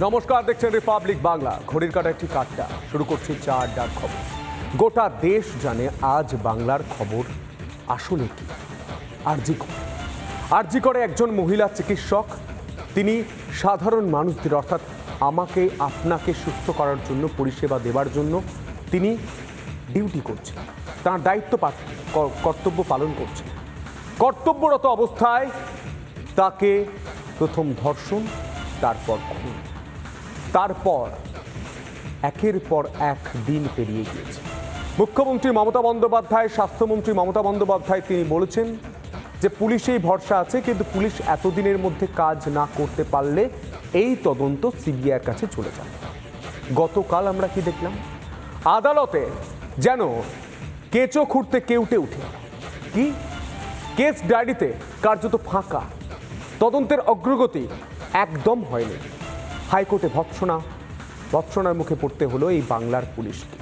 নমস্কার, দেখছেন রিপাবলিক বাংলা। ঘড়ির কাঁটা একটি কাটটা শুরু করছি চা আড্ডার খবর। গোটা দেশ জানে আজ বাংলার খবর আসলে কি। আরজি করে একজন মহিলা চিকিৎসক, তিনি সাধারণ মানুষদের অর্থাৎ আমাকে আপনাকে সুস্থ করার জন্য, পরিষেবা দেওয়ার জন্য তিনি ডিউটি করছেন, তার দায়িত্ব কর্তব্য পালন করছেন। কর্তব্যরত অবস্থায় তাকে প্রথম ধর্ষণ, তারপর খুন, তারপর একের পর এক দিন পেরিয়ে গিয়েছে। মুখ্যমন্ত্রী মমতা বন্দ্যোপাধ্যায়, স্বাস্থ্যমন্ত্রী মমতা বন্দ্যোপাধ্যায় তিনি বলেছেন যে পুলিশেই ভরসা আছে, কিন্তু পুলিশ এতদিনের মধ্যে কাজ না করতে পারলে এই তদন্ত সিবিআইয়ের কাছে চলে যাবে। গতকাল আমরা কি দেখলাম? আদালতে যেন কেঁচো খুঁড়তে কেউটে উঠে কি কেস ডায়েরিতে কার্যত ফাঁকা, তদন্তের অগ্রগতি একদম হয়নি। হাইকোর্টে ভৎসনার মুখে পড়তে হলো এই বাংলার পুলিশকে।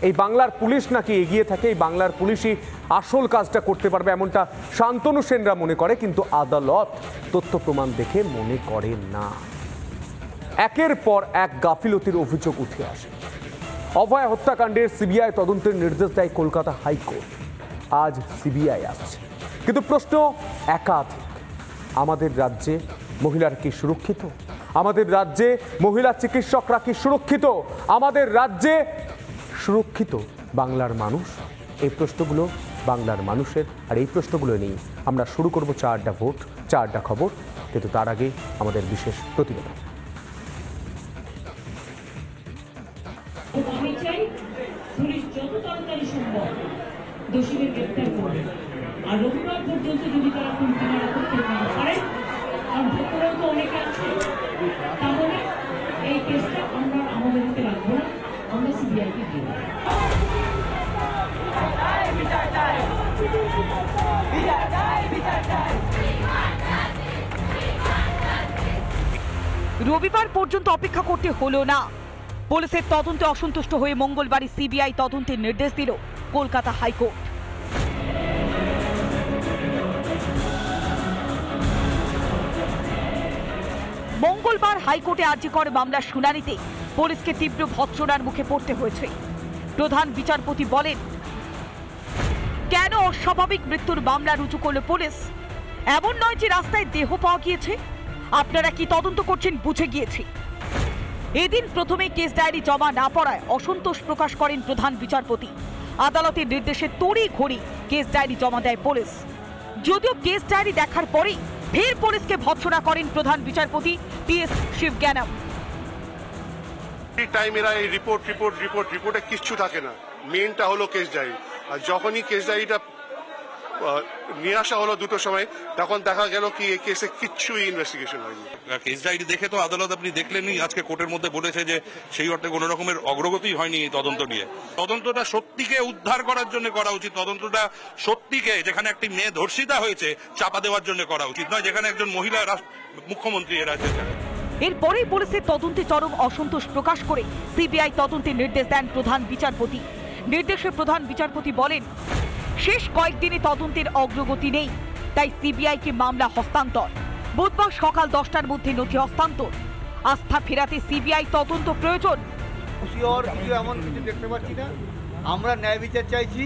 এই বাংলার পুলিশ নাকি এগিয়ে থাকে, এই বাংলার পুলিশই আসল কাজটা করতে পারবে এমনটা শান্তনু সেনরা মনে করে, কিন্তু আদালত তথ্য প্রমাণ দেখে মনে করে না। একের পর এক গাফিলতির অভিযোগ উঠে আসে। অভয়া হত্যাকাণ্ডের সিবিআই তদন্তের নির্দেশ দেয় কলকাতা হাইকোর্ট। আজ সিবিআই আসছে, কিন্তু প্রশ্ন একাধিক। আমাদের রাজ্যে মহিলারা কি সুরক্ষিত? আমাদের রাজ্যে মহিলা চিকিৎসকরা কি সুরক্ষিত? আমাদের রাজ্যে সুরক্ষিত বাংলার মানুষ? এই প্রশ্নগুলো বাংলার মানুষের, আর এই প্রশ্নগুলো নিয়ে আমরা শুরু করব চা আড্ডা ভোট, চা আড্ডা খবর। কিন্তু তার আগে আমাদের বিশেষ প্রতিবেদন। আর রবিবার পর্যন্ত যদি তারা কিনারা করতে না পারে, আর ভক্তরাও তো অনেকে আছে, তাহলে এই কেসটা আমরা আমাদের হাতে রাখবো না, আমরা সিবিআইকে দিব। রবিবার পর্যন্ত অপেক্ষা করতে হলো না। পুলিশের তদন্তে অসন্তুষ্ট হয়ে মঙ্গলবারই সিবিআই তদন্তের নির্দেশ দিল কলকাতা হাইকোর্ট। মঙ্গলবার হাইকোর্টে আরজিকর মামলার শুনানিতে পুলিশকে তীব্র ভৎসনার মুখে পড়তে হয়েছে। প্রধান বিচারপতি বলেন, কেন অস্বাভাবিক মৃত্যুর মামলা রুজু করল পুলিশ? এমন নয় যে রাস্তায় দেহ পাওয়া গিয়েছে, আপনারা কি তদন্ত করছেন বুঝে গিয়েছি। এদিন প্রথমে কেস ডায়েরি জমা না পড়ায় অসন্তোষ প্রকাশ করেন প্রধান বিচারপতি। আদালতের নির্দেশে তড়িঘড়ি কেস ডায়েরি জমা দেয় পুলিশ। যদিও কেস ডায়েরি দেখার পরেই ফের পুলিশকে ভৎসনা করেন প্রধান বিচারপতি PS শিবজ্ঞানম। এই টাইম এরা এই রিপোর্টে কিচ্ছু থাকে না, মেইনটা হলো কেস ডায়েরি। আর যখনই কেস ডায়েরিটা নিয়ে আসা হলো দুটোর সময়, তখন দেখা গেল কি এই কেসে কিচ্ছুই ইনভেস্টিগেশন হয়নি। কেস ডায়েরি দেখে তো আদালত, আপনি দেখলেনই, আজকে কোর্টের মধ্যে বলেছে যে সেই অর্থে কোনো রকমের অগ্রগতি হয়নি এই তদন্ত নিয়ে। তদন্তটা সত্যিকে উদ্ধার করার জন্য করা উচিত। তদন্তটা সত্যিকে, যেখানে একটি মেয়ে ধর্ষিতা হয়েছে, চাপা দেওয়ার জন্য করা উচিত নয়, যেখানে একজন মহিলা মুখ্যমন্ত্রী এ রাজ্যে থাকেন। এরপরেই পুলিশের তদন্তে চরম অসন্তোষ প্রকাশ করে সিবিআই তদন্তের নির্দেশ দেন প্রধান বিচারপতি। নির্দেশে প্রধান বিচারপতি বলেন, শেষ কয়েকদিনে তদন্তের অগ্রগতি নেই, তাই সিবিআইকে মামলা হস্তান্তর। বুধবার সকাল 10টার মধ্যে নথি হস্তান্তর। আস্থা ফেরাতে সিবিআই তদন্ত প্রয়োজন। এমন কিছু দেখতে পাচ্ছি না, আমরা ন্যায় বিচার চাইছি।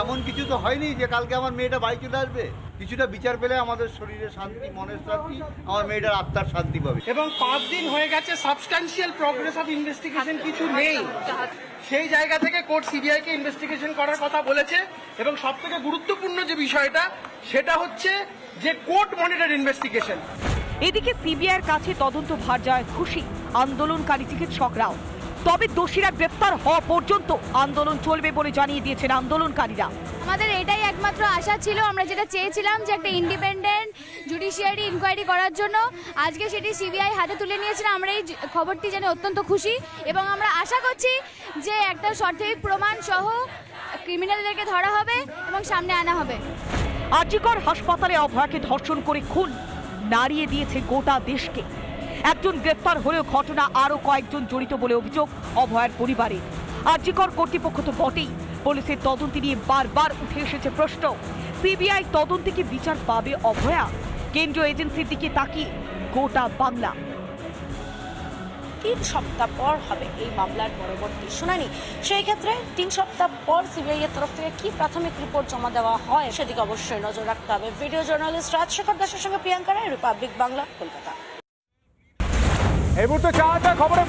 এমন কিছু তো হয়নি যে কালকে আমার মেয়েটা বাড়ি চলে আসবে। কিছুটা বিচার পেলে আমাদের শরীরে শান্তি, মনের শান্তি, আমার মেয়েটার আত্মার শান্তি পাবে। এবং 5 দিন হয়ে গেছে, সাবস্ট্যান্সিয়াল প্রগ্রেস অফ ইনভেস্টিগেশন কিছু নেই। সেই জায়গা থেকে কোর্ট সিবিআইকে ইনভেস্টিগেশন করার কথা বলেছে। এবং সবথেকে গুরুত্বপূর্ণ যে বিষয়টা, সেটা হচ্ছে যে কোর্ট মনিটর ইনভেস্টিগেশন। এদিকে সিবিআইয়ের কাছে তদন্ত ভার যায় খুশি আন্দোলনকারী চিকিৎসকরাও। তবে দোষীরা গ্রেপ্তার হওয়া পর্যন্ত আন্দোলন চলবে বলে জানিয়ে দিয়েছেন আন্দোলনকারীরা। আমাদের এটাই একমাত্র আশা ছিল, আমরা যেটা চেয়েছিলাম যে একটা ইন্ডিপেন্ডেন্ট জুডিশিয়ারি ইনকোয়ারি করার জন্য, আজকে সেটি সিবিআই হাতে তুলে নিয়েছিল। আমরা এই খবরটি জেনে অত্যন্ত খুশি এবং আমরা আশা করছি যে একটা সঠিক প্রমাণ সহ ক্রিমিনালদেরকে ধরা হবে এবং সামনে আনা হবে। আরজিকর হাসপাতালে অভয়াকে ধর্ষণ করে খুন নাড়িয়ে দিয়েছে গোটা দেশকে। একজন গ্রেপ্তার হলেও ঘটনা আরো কয়েকজন জড়িত বলে অভিযোগ অভয়ার পরিবারে। আরজিকর কর্তৃপক্ষ তো বটেই, পুলিশের তদন্ত নিয়ে বারবার উঠে এসেছে প্রশ্ন, সিবিআই তদন্তে কি বিচার পাবে অভয়া? কেন্দ্রীয় এজেন্সির দিকে তাকিয়ে গোটা বাংলা। 3 সপ্তাহ পর হবে এই মামলার পরবর্তী শুনানি। সেই ক্ষেত্রে 3 সপ্তাহ পর সিবিআই এর তরফ থেকে কি প্রাথমিক রিপোর্ট জমা দেওয়া হয় সেদিকে অবশ্যই নজর রাখতে হবে। ভিডিও জার্নালিস্ট রাজশেখর দাসের সঙ্গে প্রিয়াঙ্কা রায়, রিপাবলিক বাংলা, কলকাতা। এই মুহূর্তে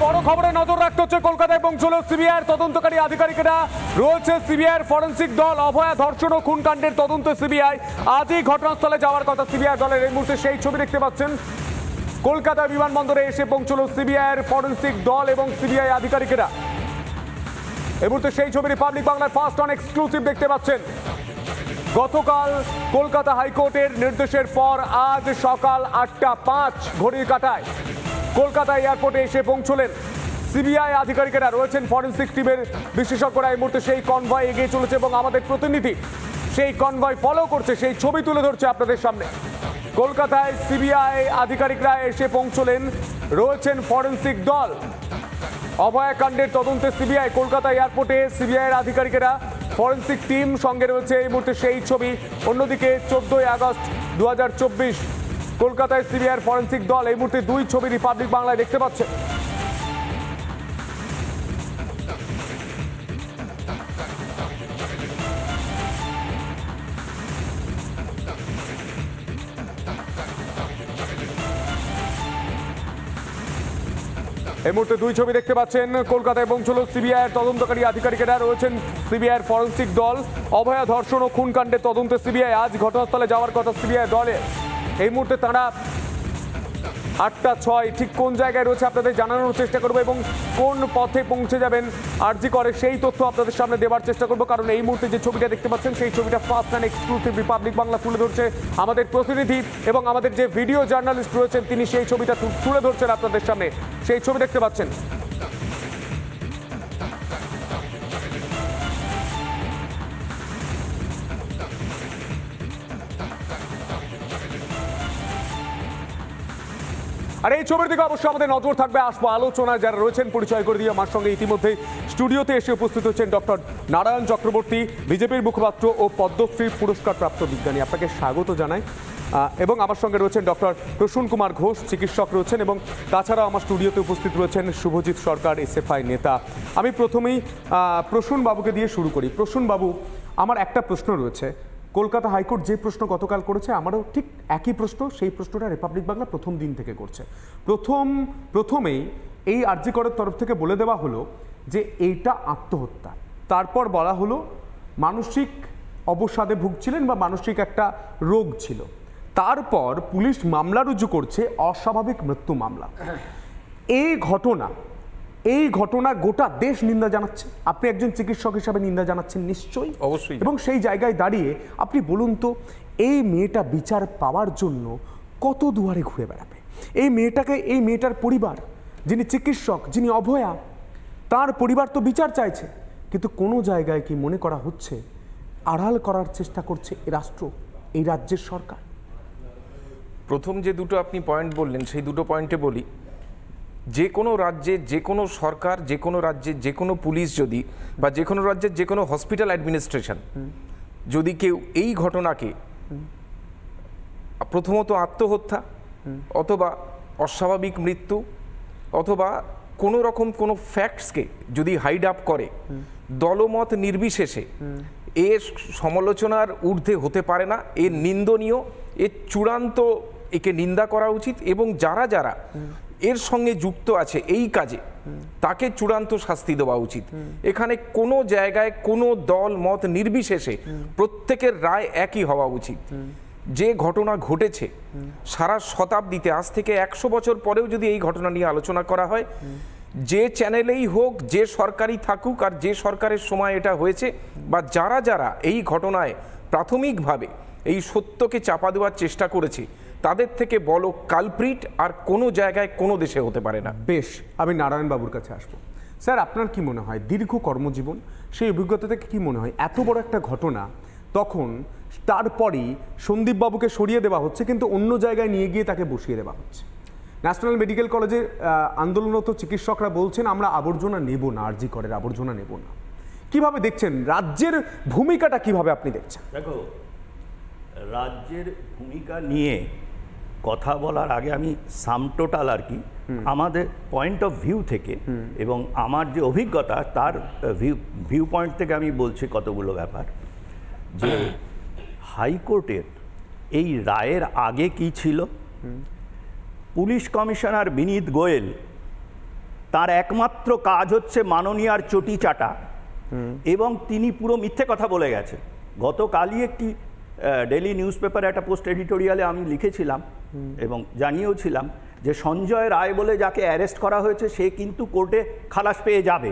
বড় খবরে নজর রাখতে হচ্ছে। কলকাতায় পৌঁছলো সিবিআইয়ের তদন্তকারী আধিকারিকেরা। রয়েছে সিবিআইয়ের ফরেন্সিক দল। অভয়া ধর্ষণ ও খুনকাণ্ডের তদন্তে সিবিআই আজই ঘটনাস্থলে যাওয়ার কথা সিবিআই দলের। এই মুহূর্তে সেই ছবি দেখতে পাচ্ছেন। কলকাতা বিমানবন্দরে এসে পৌঁছলো সিবিআইয়ের ফরেন্সিক দল এবং সিবিআই আধিকারিকেরা। এই মুহূর্তে সেই ছবি রিপাবলিক বাংলার ফার্স্ট অন এক্সক্লুসিভ দেখতে পাচ্ছেন। গতকাল কলকাতা হাইকোর্টের নির্দেশের পর আজ সকাল 8:05 ঘড়ির কাঁটায় কলকাতা এয়ারপোর্টে এসে পৌঁছলেন সিবিআই আধিকারিকেরা। রয়েছেন ফরেন্সিক টিমের বিশেষজ্ঞরা। এই মুহূর্তে সেই কনভয় এগিয়ে চলেছে এবং আমাদের প্রতিনিধি সেই কনভয় ফলো করছে, সেই ছবি তুলে ধরছে আপনাদের সামনে। কলকাতায় সিবিআই আধিকারিকরা এসে পৌঁছলেন, রয়েছেন ফরেন্সিক দল। অভয়াকাণ্ডের তদন্তে সিবিআই কলকাতা এয়ারপোর্টে সিবিআইয়ের আধিকারিকেরা, ফরেন্সিক টিম সঙ্গে রয়েছে। এই মুহূর্তে সেই ছবি। অন্যদিকে 14 আগস্ট 2024 কলকাতায় সিবিআইয়ের ফরেন্সিক দল। এই মুহূর্তে দুই ছবি রিপাবলিক বাংলায় দেখতে পাচ্ছেন। এই মুহূর্তে দুই ছবি দেখতে পাচ্ছেন। কলকাতায় পৌঁছলো সিবিআইয়ের তদন্তকারী আধিকারিকেরা। রয়েছেন সিবিআইয়ের ফরেন্সিক দল। অভয়া ধর্ষণ ও খুনকাণ্ডের তদন্তে সিবিআই আজ ঘটনাস্থলে যাওয়ার কথা সিবিআই দলের। এই মুহূর্তে তারা 8:06 ঠিক কোন জায়গায় রয়েছে আপনাদের জানানোর চেষ্টা করবো এবং কোন পথে পৌঁছে যাবেন আরজি করে সেই তথ্য আপনাদের সামনে দেওয়ার চেষ্টা করবো। কারণ এই মুহূর্তে যে ছবিটা দেখতে পাচ্ছেন সেই ছবিটা first and exclusive Republic Bangla তুলে ধরছে। আমাদের প্রতিনিধি এবং আমাদের যে ভিডিও জার্নালিস্ট রয়েছেন তিনি সেই ছবিটা তুলে ধরছেন আপনাদের সামনে। সেই ছবি দেখতে পাচ্ছেন। আর এই ছবির দিকে অবশ্যই আমাদের নজর থাকবে। আসবো আলোচনায় যারা রয়েছেন পরিচয় করে দিয়ে আমার সঙ্গে ইতিমধ্যে স্টুডিওতে এসে উপস্থিত হচ্ছেন ডক্টর নারায়ণ চক্রবর্তী, বিজেপির মুখপাত্র ও পদ্মশ্রী পুরস্কারপ্রাপ্ত বিজ্ঞানী। আপনাকে স্বাগত জানাই। এবং আমার সঙ্গে রয়েছেন ডক্টর প্রসূন কুমার ঘোষ, চিকিৎসক রয়েছেন এবং তাছাড়াও আমার স্টুডিওতে উপস্থিত রয়েছেন শুভজিৎ সরকার, এসএফআই নেতা। আমি প্রথমেই প্রসূন বাবুকে দিয়ে শুরু করি। প্রসূন বাবু, আমার একটা প্রশ্ন রয়েছে। কলকাতা হাইকোর্ট যে প্রশ্ন গতকাল করেছে আমারও ঠিক একই প্রশ্ন, সেই প্রশ্নটা রিপাবলিক বাংলা প্রথম দিন থেকে করছে। প্রথমেই এই আরজি করের তরফ থেকে বলে দেওয়া হলো যে এইটা আত্মহত্যা। তারপর বলা হলো মানসিক অবসাদে ভুগছিলেন বা মানসিক একটা রোগ ছিল। তারপর পুলিশ মামলা রুজু করছে অস্বাভাবিক মৃত্যু মামলা। এই ঘটনা গোটা দেশ নিন্দা জানাচ্ছে। আপনি একজন চিকিৎসক হিসাবে নিন্দা জানাচ্ছেন নিশ্চয়ই, অবশ্যই। এবং সেই জায়গায় দাঁড়িয়ে আপনি বলুন তো, এই মেয়েটা বিচার পাওয়ার জন্য কত দুয়ারে ঘুরে বেড়াবে? এই মেয়েটার পরিবার, যিনি চিকিৎসক, যিনি অভয়া, তার পরিবার তো বিচার চাইছে, কিন্তু কোনো জায়গায় কি মনে করা হচ্ছে আড়াল করার চেষ্টা করছে এই রাষ্ট্র, এই রাজ্যের সরকার? প্রথম যে দুটো আপনি পয়েন্ট বললেন সেই দুটো পয়েন্টে বলি, যে কোনো রাজ্যে যে কোনো সরকার, যে কোনো রাজ্যে যে কোনো পুলিশ যদি বা যে কোনো রাজ্যের যে কোনো হসপিটাল অ্যাডমিনিস্ট্রেশন যদি কেউ এই ঘটনাকে প্রথমত আত্মহত্যা অথবা অস্বাভাবিক মৃত্যু অথবা কোনো রকম কোনো ফ্যাক্টসকে যদি হাইড আপ করে, দলমত নির্বিশেষে এর সমালোচনার ঊর্ধ্বে হতে পারে না। এর নিন্দনীয়, এর চূড়ান্ত, একে নিন্দা করা উচিত এবং যারা যারা এর সঙ্গে যুক্ত আছে এই কাজে তাকে চূড়ান্ত শাস্তি দেওয়া উচিত। এখানে কোনো জায়গায় কোনো দল মত নির্বিশেষে প্রত্যেকের রায় একই হওয়া উচিত। যে ঘটনা ঘটেছে সারা শতাব্দীতে, আজ থেকে 100 বছর পরেও যদি এই ঘটনা নিয়ে আলোচনা করা হয়, যে চ্যানেলেই হোক, যে সরকারই থাকুক আর যে সরকারের সময় এটা হয়েছে, বা যারা যারা এই ঘটনায় প্রাথমিকভাবে এই সত্যকে চাপা দেওয়ার চেষ্টা করেছে, তাদের থেকে বড় কালপ্রিট আর কোনো জায়গায় কোনো দেশে হতে পারে না। বেশ, আমি নারায়ণবাবুর কাছে আসবো। স্যার, আপনার কি মনে হয়, দীর্ঘ কর্মজীবন, সেই অভিজ্ঞতা থেকে কি মনে হয় এত বড় একটা ঘটনা, তখন তারপরই সন্দীপবাবুকে সরিয়ে দেওয়া হচ্ছে কিন্তু অন্য জায়গায় নিয়ে গিয়ে তাকে বসিয়ে দেওয়া হচ্ছে? ন্যাশনাল মেডিকেল কলেজে আন্দোলনরত চিকিৎসকরা বলছেন আমরা আবর্জনা নেব না, আরজি করের আবর্জনা নেব না। কিভাবে দেখছেন রাজ্যের ভূমিকাটা, কিভাবে আপনি দেখছেন? দেখো, রাজ্যের ভূমিকা নিয়ে কথা বলার আগে আমি সাম টোটাল আর কি আমাদের পয়েন্ট অফ ভিউ থেকে এবং আমার যে অভিজ্ঞতা তার ভিউ পয়েন্ট থেকে আমি বলছি কতগুলো ব্যাপার। যে হাইকোর্টের এই রায়ের আগে কি ছিল, পুলিশ কমিশনার বিনীত গোয়েল তার একমাত্র কাজ হচ্ছে মাননীয়ার চটি চাটা, এবং তিনি পুরো মিথ্যে কথা বলে গেছেন। গতকালই একটি ডেইলি নিউজ পেপারে একটা পোস্ট এডিটোরিয়ালে আমি লিখেছিলাম এবং জানিয়েওছিলাম যে সঞ্জয় রায় বলে যাকে অ্যারেস্ট করা হয়েছে সে কিন্তু কোর্টে খালাস পেয়ে যাবে।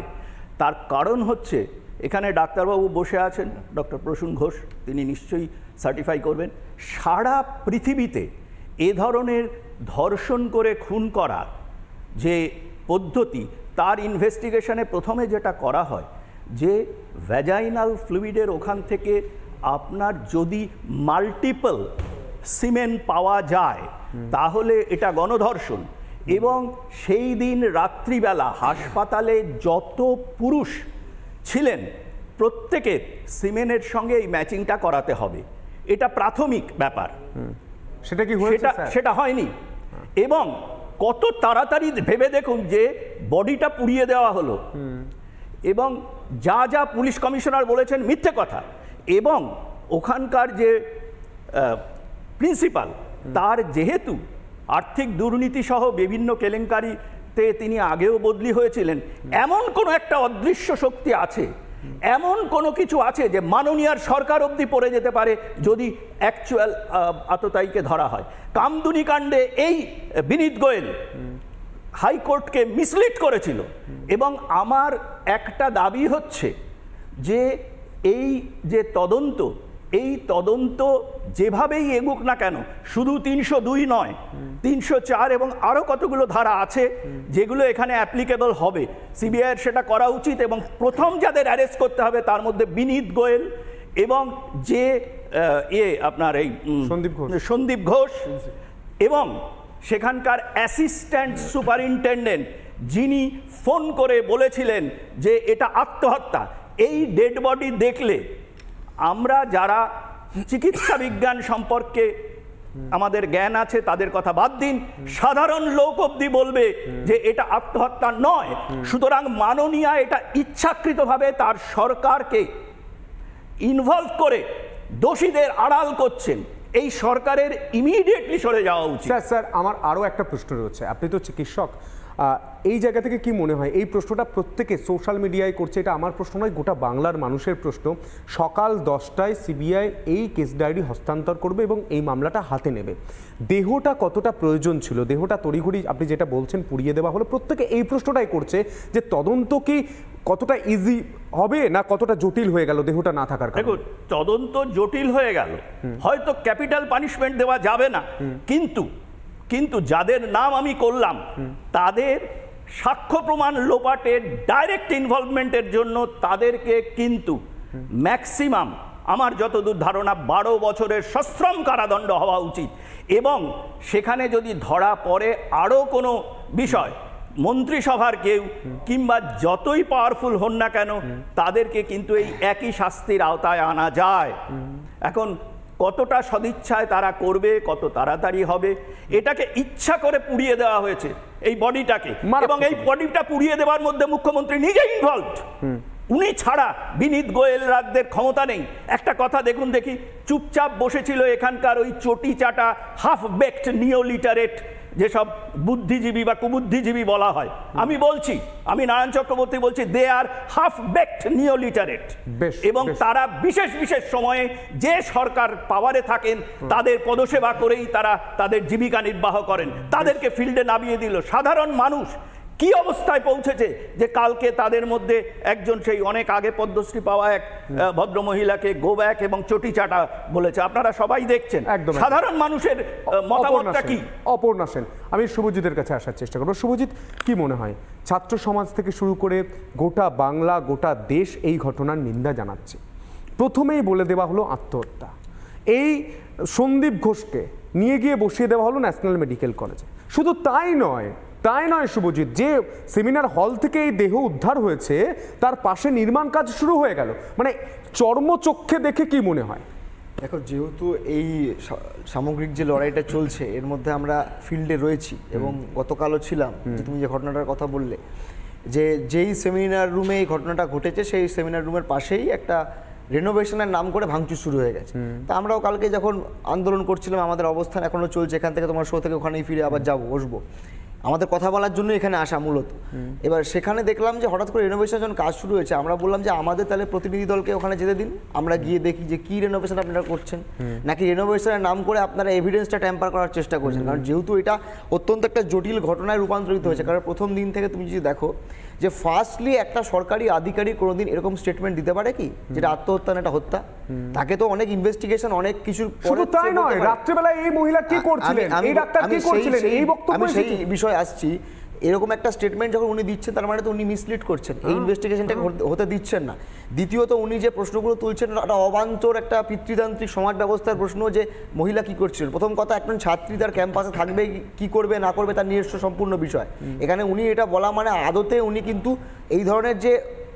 তার কারণ হচ্ছে এখানে ডাক্তারবাবু বসে আছেন, ডক্টর প্রসূন ঘোষ, তিনি নিশ্চয়ই সার্টিফাই করবেন, সারা পৃথিবীতে এ ধরনের ধর্ষণ করে খুন করা যে পদ্ধতি তার ইনভেস্টিগেশনে প্রথমে যেটা করা হয় যে ভ্যাজাইনাল ফ্লুইডের ওখান থেকে আপনার যদি মাল্টিপল সিমেন পাওয়া যায় তাহলে এটা গণধর্ষণ। এবং সেই দিন রাত্রিবেলা হাসপাতালে যত পুরুষ ছিলেন প্রত্যেকের সিমেনের সঙ্গে এই ম্যাচিংটা করাতে হবে, এটা প্রাথমিক ব্যাপার। সেটা কি হয়েছে? সেটা হয়নি। এবং কত তাড়াতাড়ি ভেবে দেখুন যে বডিটা পুড়িয়ে দেওয়া হলো, এবং যা যা পুলিশ কমিশনার বলেছেন মিথ্যে কথা। এবং ওখানকার যে প্রিন্সিপাল তার যেহেতু আর্থিক দুর্নীতি সহ বিভিন্ন কেলেঙ্কারিতে তিনি আগেও বদলি হয়েছিলেন, এমন কোনো একটা অদৃশ্য শক্তি আছে, এমন কোনো কিছু আছে যে মাননীয়ার সরকার অবধি পড়ে যেতে পারে যদি অ্যাকচুয়াল আততায়ীকে ধরা হয়। কামদুনি কাণ্ডে এই বিনীত গোয়েল হাইকোর্টকে মিসলিড করেছিল। এবং আমার একটা দাবি হচ্ছে যে এই যে তদন্ত, এই তদন্ত যেভাবেই এগুক না কেন, শুধু 302 নয়, 304 এবং আরও কতগুলো ধারা আছে যেগুলো এখানে অ্যাপ্লিকেবল হবে, সিবিআইয়ের সেটা করা উচিত। এবং প্রথম যাদের অ্যারেস্ট করতে হবে তার মধ্যে বিনীত গোয়েল এবং যে আপনার এই সন্দীপ ঘোষ এবং সেখানকার অ্যাসিস্ট্যান্ট সুপারিনটেন্ডেন্ট যিনি ফোন করে বলেছিলেন যে এটা আত্মহত্যা। এই ডেড বডি দেখলে আমরা যারা চিকিৎসা বিজ্ঞান সম্পর্কে আমাদের জ্ঞান আছে তাদের কথা বাদ দিন, সাধারণ লোক অবধি বলবে যে এটা আত্মহত্যা নয়। সুতরাং মাননীয়া এটা ইচ্ছাকৃতভাবে তার সরকারকে ইনভলভ করে দোষীদের আড়াল করছেন। এই সরকারের ইমিডিয়েটলি সরে যাওয়া উচিত। স্যার আমার আরও একটা প্রশ্ন রয়েছে, আপনি তো চিকিৎসক, এই জায়গা থেকে কি মনে হয় এই প্রশ্নটা প্রত্যেকে সোশ্যাল মিডিয়ায় করছে, এটা আমার প্রশ্ন নয়, গোটা বাংলার মানুষের প্রশ্ন। সকাল 10টায় সিবিআই এই কেস ডায়েরি হস্তান্তর করবে এবং এই মামলাটা হাতে নেবে। দেহটা কতটা প্রয়োজন ছিল, দেহটা তড়িঘড়ি আপনি যেটা বলছেন পুড়িয়ে দেওয়া হলো, প্রত্যেকে এই প্রশ্নটাই করছে যে তদন্ত কি কতটা ইজি হবে না কতটা জটিল হয়ে গেল দেহটা না থাকার কারণে? দেখুন, তদন্ত জটিল হয়ে গেল, হয়তো ক্যাপিটাল পানিশমেন্ট দেওয়া যাবে না, কিন্তু যাদের নাম আমি করলাম তাদের সাক্ষ্য প্রমাণ লোপাটের ডাইরেক্ট ইনভলভমেন্টের জন্য তাদেরকে কিন্তু ম্যাক্সিমাম আমার যতদূর ধারণা 12 বছরের সশ্রম কারাদণ্ড হওয়া উচিত। এবং সেখানে যদি ধরা পড়ে আরও কোনো বিষয়, মন্ত্রিসভার কেউ কিংবা যতই পাওয়ারফুল হন না কেন তাদেরকে কিন্তু এই একই শাস্তির আওতায় আনা যায়। এখন কতটা সদিচ্ছায় তারা করবে, কত তাড়াতাড়ি হবে, এটাকে ইচ্ছা করে পুড়িয়ে দেওয়া হয়েছে এই বডিটাকে, এবং এই বডিটা পুড়িয়ে দেওয়ার মধ্যে মুখ্যমন্ত্রী নিজে ইনভলভড। উনি ছাড়া বিনীত গোয়েল রাজদের ক্ষমতা নেই। একটা কথা দেখুন দেখি, চুপচাপ বসেছিল এখানকার ওই চটি চাটা হাফ বেকড নিওলিটারেট যেসব বুদ্ধিজীবী বা কুবুদ্ধিজীবী বলা হয়, আমি বলছি, আমি নারায়ণ চক্রবর্তী বলছি, দে আর হাফ বেকড নিওলিটারেট। এবং তারা বিশেষ বিশেষ সময়ে যে সরকার পাওয়ারে থাকেন তাদের পদসেবা করেই তারা তাদের জীবিকা নির্বাহ করেন, তাদেরকে ফিল্ডে নামিয়ে দিল। সাধারণ মানুষ কি অবস্থায় পৌঁছেছে যে কালকে তাদের মধ্যে একজন সেই অনেক আগে পদ্মশ্রী পাওয়া এক ভদ্রমহিলাকে গো ব্যাক এবং চটি চাটা বলেছে, আপনারা সবাই দেখছেন। সাধারণ মানুষের মতামতটা কি? অপর্ণা সেন, আমি শুভজিতের কাছে আসার চেষ্টা করবো। শুভজিৎ, কি মনে হয় ছাত্র সমাজ থেকে শুরু করে গোটা বাংলা গোটা দেশ এই ঘটনার নিন্দা জানাচ্ছে, প্রথমেই বলে দেওয়া হলো আত্মহত্যা, এই সন্দীপ ঘোষকে নিয়ে গিয়ে বসিয়ে দেওয়া হলো ন্যাশনাল মেডিকেল কলেজে। শুধু তাই নয় শুভজিৎ, যে সেমিনার হল থেকে এই দেহ উদ্ধার হয়েছে তার পাশে নির্মাণ কাজ শুরু হয়ে গেল। মানে চর্মচক্ষে দেখে কি মনে হয়? দেখো, যেহেতু এই সামগ্রিক যে লড়াইটা চলছে এর মধ্যে আমরা ফিল্ডে রয়েছি এবং গতকালও ছিলাম, যে তুমি যে ঘটনাটার কথা বললে, যে যেই সেমিনার রুমে এই ঘটনাটা ঘটেছে সেই সেমিনার রুমের পাশেই একটা রেনোভেশনের নাম করে ভাঙচুর শুরু হয়ে গেছে। তা আমরাও কালকে যখন আন্দোলন করছিলাম, আমাদের অবস্থান এখনও চলছে, এখান থেকে তোমার শো থেকে ওখানেই ফিরে আবার যাবো, বসবো, আমাদের কথা বলার জন্য এখানে আসা মূলত। এবার সেখানে দেখলাম যে হঠাৎ করে রেনোভেশন যখন কাজ শুরু হয়েছে, আমরা বললাম যে আমাদের তাহলে প্রতিনিধি দলকে ওখানে যেতে দিন, আমরা গিয়ে দেখি যে কী রেনোভেশন আপনারা করছেন, নাকি রেনোভেশনের নাম করে আপনারা এভিডেন্সটা ট্যাম্পার করার চেষ্টা করছেন। কারণ যেহেতু এটা অত্যন্ত একটা জটিল ঘটনায় রূপান্তরিত হয়েছে, কারণ প্রথম দিন থেকে তুমি যদি দেখো যে ফার্স্টলি একটা সরকারি আধিকারিক কোনোদিন এরকম স্টেটমেন্ট দিতে পারে কি যেটা আত্মহত্যা না এটা হত্যা? তাকে তো অনেক ইনভেস্টিগেশন অনেক কিছুর পরে, তাই নয়, রাত্রিবেলা এই মহিলা কি করছিলেন, এই ডাক্তার কি করছিলেন, এই বক্তব্য আমি সেই বিষয়ে আসছি। এরকম একটা স্টেটমেন্ট যখন উনি দিচ্ছেন, তার মানে তো উনি মিসলিড করছেন, এই ইনভেস্টিগেশনটাকে হতে দিচ্ছেন না। দ্বিতীয়ত উনি যে প্রশ্নগুলো তুলছেন একটা অবান্তর একটা পিতৃতান্ত্রিক সমাজ ব্যবস্থার প্রশ্ন, যে মহিলা কি করছিলেন। প্রথম কথা, একজন ছাত্রী তার ক্যাম্পাসে থাকবে, কি করবে না করবে তার নিজস্ব সম্পূর্ণ বিষয়। এখানে উনি এটা বলা মানে আদতে উনি কিন্তু এই ধরনের যে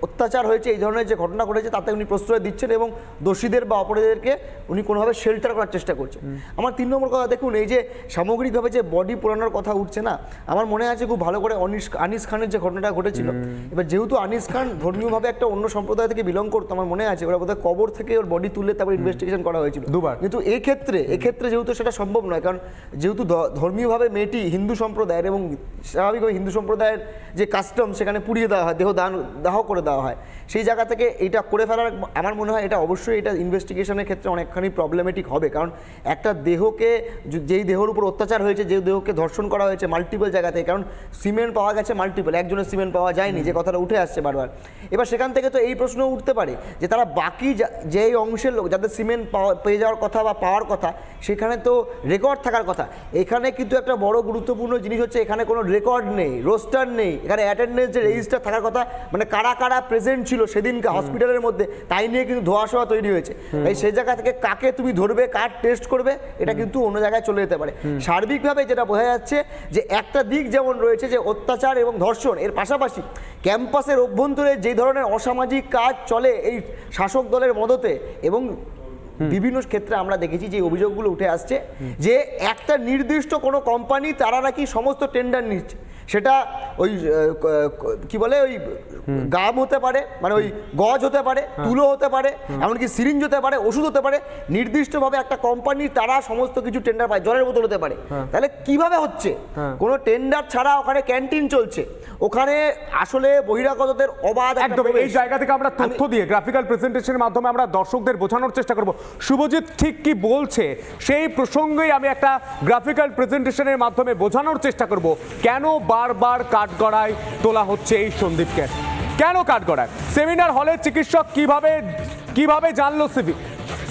অত্যাচার হয়েছে, এই ধরনের যে ঘটনা ঘটেছে তাতে উনি প্রশ্রয় দিচ্ছেন এবং দোষীদের বা অপরাধীদেরকে উনি কোনোভাবে শেল্টার করার চেষ্টা করছেন। আমার 3 নম্বর কথা, দেখুন এই যে সামগ্রিকভাবে যে বডি পোড়ানোর কথা উঠছে না, আমার মনে আছে খুব ভালো করে আনিস খানের যে ঘটনাটা ঘটেছিল। এবার যেহেতু আনিস খান ধর্মীয়ভাবে একটা অন্য সম্প্রদায় থেকে বিলং করতো, আমার মনে আছে ওরা বোধহয় কবর থেকে ওর বডি তুলে তারপর ইনভেস্টিগেশন করা হয়েছিল দুবার। কিন্তু এক্ষেত্রে যেহেতু সেটা সম্ভব নয়, কারণ যেহেতু ধর্মীয়ভাবে মেয়েটি হিন্দু সম্প্রদায়ের এবং স্বাভাবিকভাবে হিন্দু সম্প্রদায়ের যে কাস্টম সেখানে পুড়িয়ে দেওয়া হয়, দাহ করে দেওয়া হয়, সেই জায়গা থেকে এটা করে ফেলার আমার মনে হয় এটা অবশ্যই এটা ইনভেস্টিগেশনের ক্ষেত্রে অনেকখানি প্রবলেমেটিক হবে। কারণ একটা দেহকে, যেই দেহের উপর অত্যাচার হয়েছে, যে দেহকে ধর্ষণ করা হয়েছে মাল্টিপল জায়গা থেকে, কারণ সিমেন্ট পাওয়া গেছে মাল্টিপল, একজনের সিমেন্ট পাওয়া যায়নি, যে কথাটা উঠে আসছে বারবার। এবার সেখান থেকে তো এই প্রশ্ন উঠতে পারে যে তারা বাকি যেই অংশের লোক যাদের সিমেন্ট পেয়ে যাওয়ার কথা বা পাওয়ার কথা, সেখানে তো রেকর্ড থাকার কথা। এখানে কিন্তু একটা বড় গুরুত্বপূর্ণ জিনিস হচ্ছে এখানে কোনো রেকর্ড নেই, রোস্টার নেই, এখানে অ্যাটেন্ডেন্স যে রেজিস্টার থাকার কথা, মানে কারা কারা প্রেজেন্ট ছিল সেদিনকে হসপিটালের মধ্যে, তাই নিয়ে কিন্তু ধোঁয়াশোয়া তৈরি হয়েছে। তাই সেই জায়গা থেকে কাকে তুমি ধরবে, কার টেস্ট করবে, এটা কিন্তু অন্য জায়গায় চলে যেতে পারে। সার্বিকভাবে যেটা বোঝা যাচ্ছে যে একটা দিক যেমন রয়েছে যে অত্যাচার এবং ধর্ষণ, এর পাশাপাশি ক্যাম্পাসের অভ্যন্তরে যে ধরনের অসামাজিক কাজ চলে এই শাসক দলের মদতে, এবং বিভিন্ন ক্ষেত্রে আমরা দেখেছি যে অভিযোগগুলো উঠে আসছে যে একটা নির্দিষ্ট কোনো কোম্পানি তারা নাকি সমস্ত টেন্ডার নিচ্ছে, সেটা ওই কি বলে ওই গাম হতে পারে, মানে ওই গজ হতে পারে, তুলো হতে পারে, এমনকি সিরিঞ্জ হতে পারে, ওষুধ হতে পারে, নির্দিষ্টভাবে একটা কোম্পানি তারা সমস্ত কিছু টেন্ডার পায়, জলের বোতল হতে পারে। তাহলে কিভাবে হচ্ছে? কোনো টেন্ডার ছাড়া ওখানে ক্যান্টিন চলছে, ওখানে আসলে বহিরাগতদের অবাধ একদম। এই জায়গা থেকে আমরা তথ্য দিয়ে গ্রাফিক্যাল প্রেজেন্টেশনের মাধ্যমে আমরা দর্শকদের বোঝানোর চেষ্টা করব শুভজিৎ ঠিক কি বলছে, সেই প্রসঙ্গেই আমি একটা গ্রাফিক্যাল প্রেজেন্টেশনের মাধ্যমে বোঝানোর চেষ্টা করব কেন বারবার কাঠগড়ায় তোলা হচ্ছে এই সন্দীপকে। কেন কাঠগড়ায়? সেমিনার হলে চিকিৎসক কিভাবে জানলো সিভিক,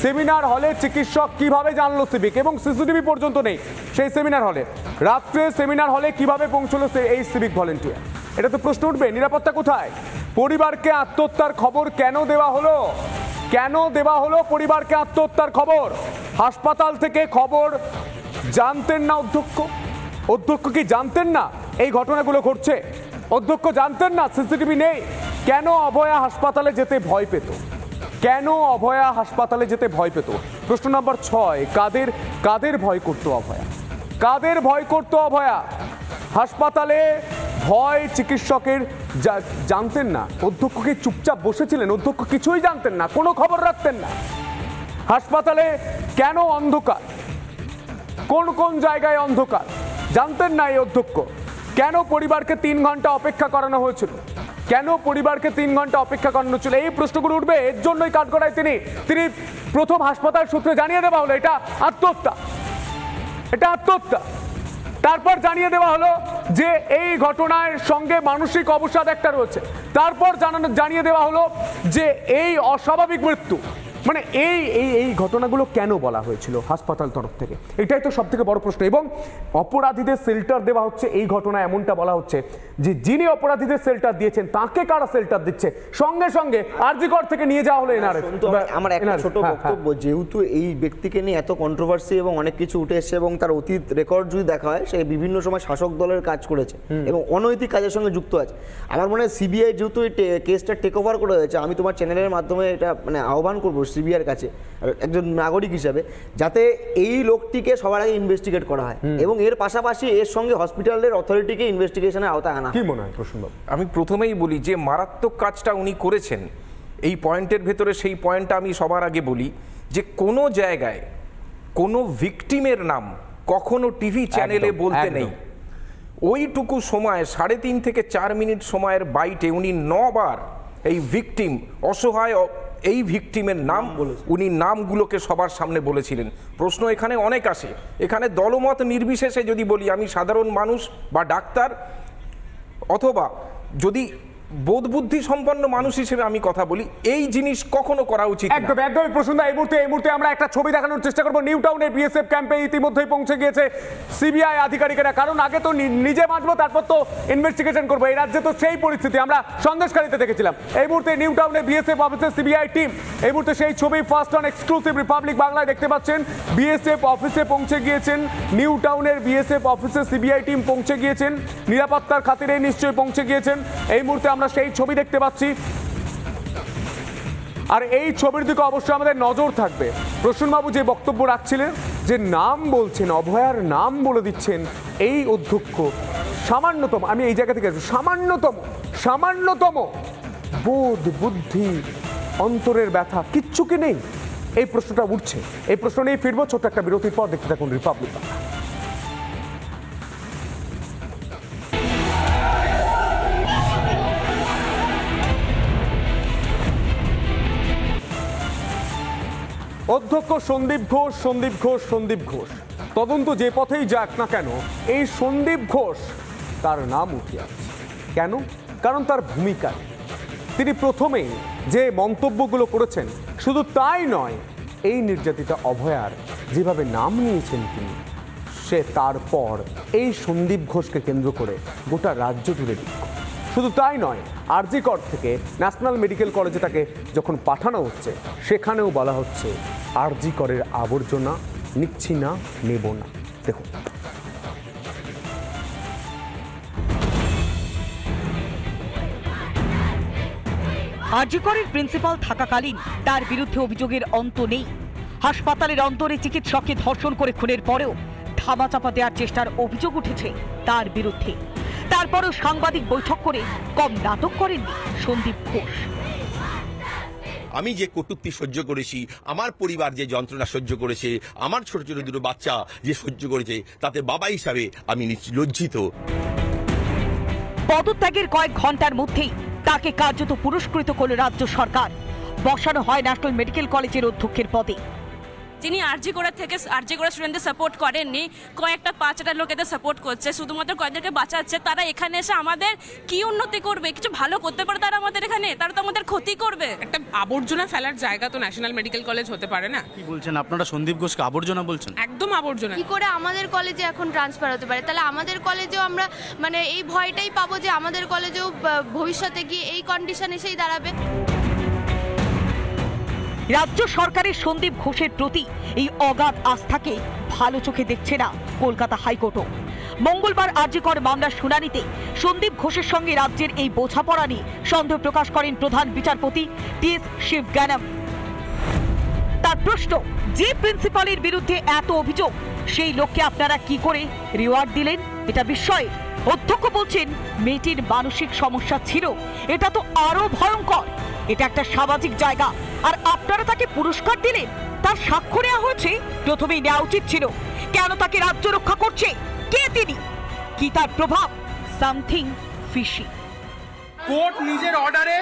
সেমিনার হলে চিকিৎসক কিভাবে জানলো সিভিক, এবং সিসিটিভি পর্যন্ত নেই সেই সেমিনার হলে। রাত্রে সেমিনার হলে কিভাবে পৌঁছলো এই সিভিক ভলেন্টিয়ার? এটা তো প্রশ্ন উঠবে, নিরাপত্তা কোথায়? পরিবারকে আত্মহত্যার খবর কেন দেওয়া হলো? কেন দেওয়া হলো পরিবারকে আত্মহত্যার খবর? হাসপাতাল থেকে খবর জানতেন না অধ্যক্ষ কি জানতেন না এই ঘটনাগুলো ঘটছে? অধ্যক্ষ জানতেন না সিসিটিভি নেই? কেন অভয়া হাসপাতালে যেতে ভয় পেত? কেন অভয়া হাসপাতালে যেতে ভয় পেত? প্রশ্ন নম্বর 6, কাদের ভয় করতো অভয়া? কাদের ভয় করতো অভয়া? হাসপাতালে ভয় চিকিৎসকের জানতেন না? অধ্যক্ষকে চুপচাপ বসেছিলেন, অধ্যক্ষ কিছুই জানতেন না, কোনো খবর রাখতেন না। হাসপাতালে কেন অন্ধকার? কোন জায়গায় অন্ধকার জানতেন না এই অধ্যক্ষ? কেন পরিবারকে 3 ঘন্টা অপেক্ষা করানো হয়েছিল? কেন পরিবারকে 3 ঘন্টা অপেক্ষা করানো ছিল? এই প্রশ্নগুলো উঠবে। এর জন্যই কাঠগড়ায় তিনি প্রথম হাসপাতাল সূত্রে জানিয়ে দেওয়া হলো এটা আত্মহত্যা, এটা আত্মহত্যা। তারপর জানিয়ে দেওয়া হলো যে এই ঘটনার সঙ্গে মানসিক অবসাদ একটা রয়েছে। তারপর জানিয়ে দেওয়া হলো যে এই অস্বাভাবিক মৃত্যু। মানে এই ঘটনাগুলো কেন বলা হয়েছিল হাসপাতাল তরফ থেকে? এটাই তো সবথেকে বড় প্রশ্ন। এবং অপরাধীদের শেল্টার দেওয়া হচ্ছে, এই ঘটনা এমনটা বলা হচ্ছে যে যিনি অপরাধীদের শেল্টার দিয়েছেন তাকে কারা শেল্টার দিচ্ছে? সঙ্গে সঙ্গে আরজিকর থেকে নিয়ে যাওয়া হলো এনআরএস। আমার একটা ছোট বক্তব্য, যেহেতু এই ব্যক্তিকে নিয়ে এত কন্ট্রোভার্সি এবং অনেক কিছু উঠে এসছে এবং তার অতীত রেকর্ড যদি দেখা হয়, সে বিভিন্ন সময় শাসক দলের কাজ করেছে এবং অনৈতিক কাজের সঙ্গে যুক্ত আছে। আমার মনে হয় সিবিআই যেহেতু এই কেসটা টেক ওভার করে হয়েছে, আমি তোমার চ্যানেলের মাধ্যমে এটা মানে আহ্বান করবো সিবিআইয়ের কাছে একজন নাগরিক হিসাবে, যাতে এই লোকটিকে সবার আগে ইনভেস্টিগেট করা হয় এবং এর পাশাপাশি এর সঙ্গে হসপিটালের অথরিটিকে ইনভেস্টিগেশনের আওতায় আনা। কি মনে হয় প্রসূনবাবু? আমি প্রথমেই বলি যে মারাত্মক কাজটা উনি করেছেন, এই পয়েন্টের ভেতরে সেই পয়েন্টটা আমি সবার আগে বলি যে কোনো জায়গায় কোনো ভিকটিমের নাম কখনো টিভি চ্যানেলে বলতে নেই। ওইটুকু সময় 3.5 থেকে 4 মিনিট সময়ের বাইটে উনি 9 বার এই ভিকটিম, অসহায় এই ভিকটিমের নাম উনি নামগুলোকে সবার সামনে বলেছিলেন। প্রশ্ন এখানে অনেক আসে, এখানে দলমত নির্বিশেষে যদি বলি, আমি সাধারণ মানুষ বা ডাক্তার অথবা যদি বোধ বুদ্ধি সম্পন্ন মানুষ হিসেবে আমি কথা বলি, এই জিনিস কখনো করা উচিত না। একদমই প্রসূনদা, এই মুহূর্তে আমরা একটা ছবি দেখানোর চেষ্টা করবো। নিউ টাউনের বিএসএফ ক্যাম্পে ইতিমধ্যেই পৌঁছে গিয়েছে সিবিআই আধিকারিকেরা, কারণ আগে তো নিজে বাঁচবো, তারপর তো ইনভেস্টিগেশন করবো। এই রাজ্যে তো সেই পরিস্থিতি আমরা সন্দেশখালীতে দেখেছিলাম। এই মুহূর্তে নিউ টাউনে বিএসএফ অফিসে সিবিআই টিম, এই মুহূর্তে সেই ছবি ফার্স্ট অন এক্সক্লুসিভ রিপাবলিক বাংলায় দেখতে পাচ্ছেন। বিএসএফ অফিসে পৌঁছে গিয়েছেন, নিউ টাউনের বিএসএফ অফিসে সিবিআই টিম পৌঁছে গিয়েছেন, নিরাপত্তার খাতিরে নিশ্চয়ই পৌঁছে গিয়েছেন। এই মুহূর্তে আমরা সেই ছবি দেখতে পাচ্ছি, আর এই ছবির দিকে অবশ্যই আমাদের নজর থাকবে। প্রসূনবাবু যে বক্তব্য রাখছিলেন, যে নাম বলছেন, অভয়ার নাম বলে দিচ্ছেন এই অধ্যক্ষ, সামান্যতম, আমি এই জায়গা থেকে সামান্যতম বোধ বুদ্ধি অন্তরের ব্যথা কিচ্ছু কি নেই? এই প্রশ্নটা উঠছে। এই প্রশ্ন নিয়ে ফিরবো ছোট্ট একটা বিরতির পর। দেখতে থাকুন রিপাবলিক বাংলা। অধ্যক্ষ সন্দীপ ঘোষ তদন্ত যে পথেই যাক না কেন, এই সন্দীপ ঘোষ তার নাম উঠে আসছে। কেন? কারণ তার ভূমিকা। তিনি প্রথমেই যে মন্তব্যগুলো করেছেন, শুধু তাই নয়, এই নির্যাতিতা অভয়ার যেভাবে নাম নিয়েছেন তিনি, সে তারপর এই সন্দীপ ঘোষকে কেন্দ্র করে গোটা রাজ্য জুড়ে বিক্ষোভ। শুধু তাই নয়, আরজি কর থেকে ন্যাশনাল মেডিকেল কলেজে তাকে যখন পাঠানো হচ্ছে, সেখানেও বলা হচ্ছে আরজি করের আবর্জনা নিচ্ছি না, নেব না। দেখুন, আরজি করের প্রিন্সিপাল থাকাকালীন তার বিরুদ্ধে অভিযোগের অন্ত নেই। হাসপাতালের অন্তরে চিকিৎসককে ধর্ষণ করে খুনের পরেও ধামাচাপা দেওয়ার চেষ্টার অভিযোগ উঠেছে তার বিরুদ্ধে। তারপরও সাংবাদিক বৈঠক করে কম নাটক করেননি সন্দীপ ঘোষ। আমি যে কটূক্তি সহ্য করেছি, আমার পরিবার যে যন্ত্রণা সহ্য করেছে, আমার ছোট ছোট দুটো বাচ্চা যে সহ্য করেছে, তাতে বাবা হিসাবে আমি লজ্জিত। পদত্যাগের কয়েক ঘন্টার মধ্যেই তাকে কার্যত পুরস্কৃত করল রাজ্য সরকার। বসানো হয় ন্যাশনাল মেডিকেল কলেজের অধ্যক্ষের পদে। যিনি আরজি করা থেকে আরজি করা স্টুডেন্টদের সাপোর্ট করেননি, কয়েকটা 5টা লোক এদের সাপোর্ট করছে, শুধুমাত্র কয়েকজনকে বাঁচাচ্ছে। তারা এখানে এসে আমাদের কি উন্নতি করবে? কিছু ভালো করতে পারে তারা আমাদের এখানে? তারা তো আমাদের ক্ষতি করবে। একটা আবর্জনা ফেলার জায়গা তো ন্যাশনাল মেডিকেল কলেজ হতে পারে না। কি বলছেন আপনারা? সন্দীপ ঘোষকে আবর্জনা বলছেন? একদম আবর্জনা। কি করে আমাদের কলেজে এখন ট্রান্সফার হতে পারে? তাহলে আমাদের কলেজেও আমরা মানে এই ভয়টাই পাবো যে আমাদের কলেজেও ভবিষ্যতে গিয়ে এই কন্ডিশন এসেই দাঁড়াবে। রাজ্য সরকারের সন্দীপ ঘোষের প্রতি এই অগাধ আস্থাকে ভালো চোখে দেখছে না কলকাতা হাইকোর্টও। মঙ্গলবার আরজি কর মামলার শুনানিতে সন্দীপ ঘোষের সঙ্গে রাজ্যের এই বোঝাপড়া নিয়ে সন্দেহ প্রকাশ করেন প্রধান বিচারপতি টি.এস. শিবজ্ঞানম। তার প্রশ্ন, যে প্রিন্সিপালের বিরুদ্ধে এত অভিযোগ, সেই লোককে আপনারা কি করে রিওয়ার্ড দিলেন? এটা বিস্ময়ের। অধ্যক্ষ বলছেন, মেয়েটির মানসিক সমস্যা ছিল, এটা তো আরো ভয়ঙ্কর। এটা একটা সামাজিক জায়গা, আর আপনারা তাকে পুরস্কার দিলেন। তার সাক্ষ্য নেওয়া হয়েছে, প্রথমেই নেওয়া উচিত ছিল। কেন তাকে রাজ্য রক্ষা করছে? কে তিনি? কি তার প্রভাব? Something fishy. কোর্ট নিজের অর্ডারে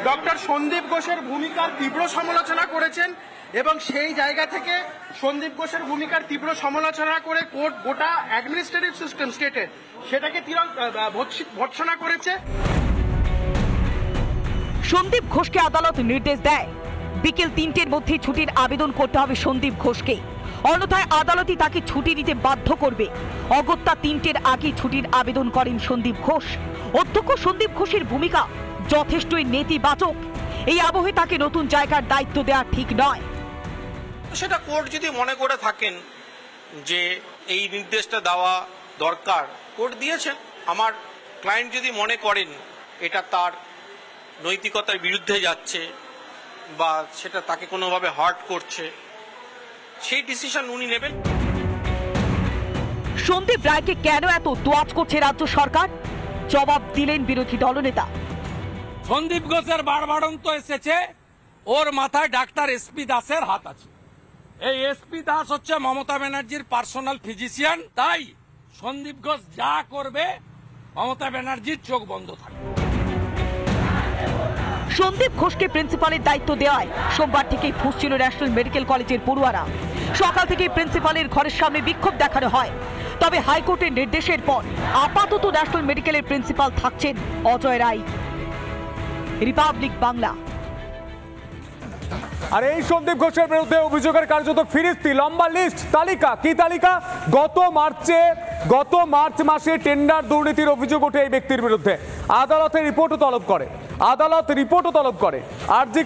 ডক্টর সন্দীপ ঘোষের ভূমিকার তীব্র সমালোচনা করেছেন এবং সেই জায়গা থেকে সন্দীপ ঘোষের ভূমিকার তীব্র সমালোচনা করে কোর্ট গোটা অ্যাডমিনিস্ট্রেটিভ সিস্টেম স্টেটের সেটাকে ভর্ৎসনা করেছে। সন্দীপ ঘোষকে আদালত নির্দেশ দেয়, বিকেল 3টের মধ্যে ছুটির আবেদন করতে হবে সন্দীপ ঘোষকে, অন্যথায় আদালতই তাকে ছুটি নিতে বাধ্য করবে। অগত্যা 3টের আগে ছুটির আবেদন করেন সন্দীপ ঘোষ। অধ্যক্ষ সন্দীপ ঘোষের ভূমিকা যথেষ্টই নেতিবাচক। এই আবহে তাকে নতুন জায়গার দায়িত্ব দেওয়া ঠিক নয়। সেটা কোর্ট যদি মনে করে থাকেন যে এই নির্দেশটা দেওয়া দরকার, কোর্ট দিয়েছেন। আমার ক্লায়েন্ট যদি মনে করেন এটা তার নৈতিকতার বিরুদ্ধে যাচ্ছে, বা সেটা তাকে কোনোভাবে হার্ট করছে, সেই ডিসিশন উনি নেবেন। সন্দীপ রায়কে কেন এত তোয়াজ করছে রাজ্য সরকার, জবাব দিলেন বিরোধী দলনেতা। সন্দীপ ঘোষের বাড়বাড়ন্ত এসেছে, ওর মাথায় ডাক্তার এসপি দাসের হাত আছে। এই এসপি দাস হচ্ছে মমতা ব্যানার্জির পার্সোনাল ফিজিশিয়ান, তাই সন্দীপ ঘোষ যা করবে মমতা ব্যানার্জির চোখ বন্ধ থাকবে। সন্দীপ ঘোষকে প্রিন্সিপালের দায়িত্ব দেওয়ায় সোমবার থেকেই ফুঁসছিল ন্যাশনাল মেডিকেল কলেজের পড়ুয়ারা। সকাল থেকে প্রিন্সিপালের ঘরের সামনে বিক্ষোভ দেখানো হয়। তবে হাইকোর্টের নির্দেশের পর আপাতত ন্যাশনাল মেডিকেলের প্রিন্সিপাল থাকছেন অজয় রায়। রিপাবলিক বাংলা। আর এই সন্দীপ ঘোষের বিরুদ্ধে অভিযোগের কার্যত ফিরিস্তি, লম্বা লিস্ট, তালিকা। কি তালিকা? গত মার্চ মাসে টেন্ডার দুর্নীতির অভিযোগ ওঠে এই ব্যক্তির বিরুদ্ধে। আদালত রিপোর্টও তলব করে। আরজি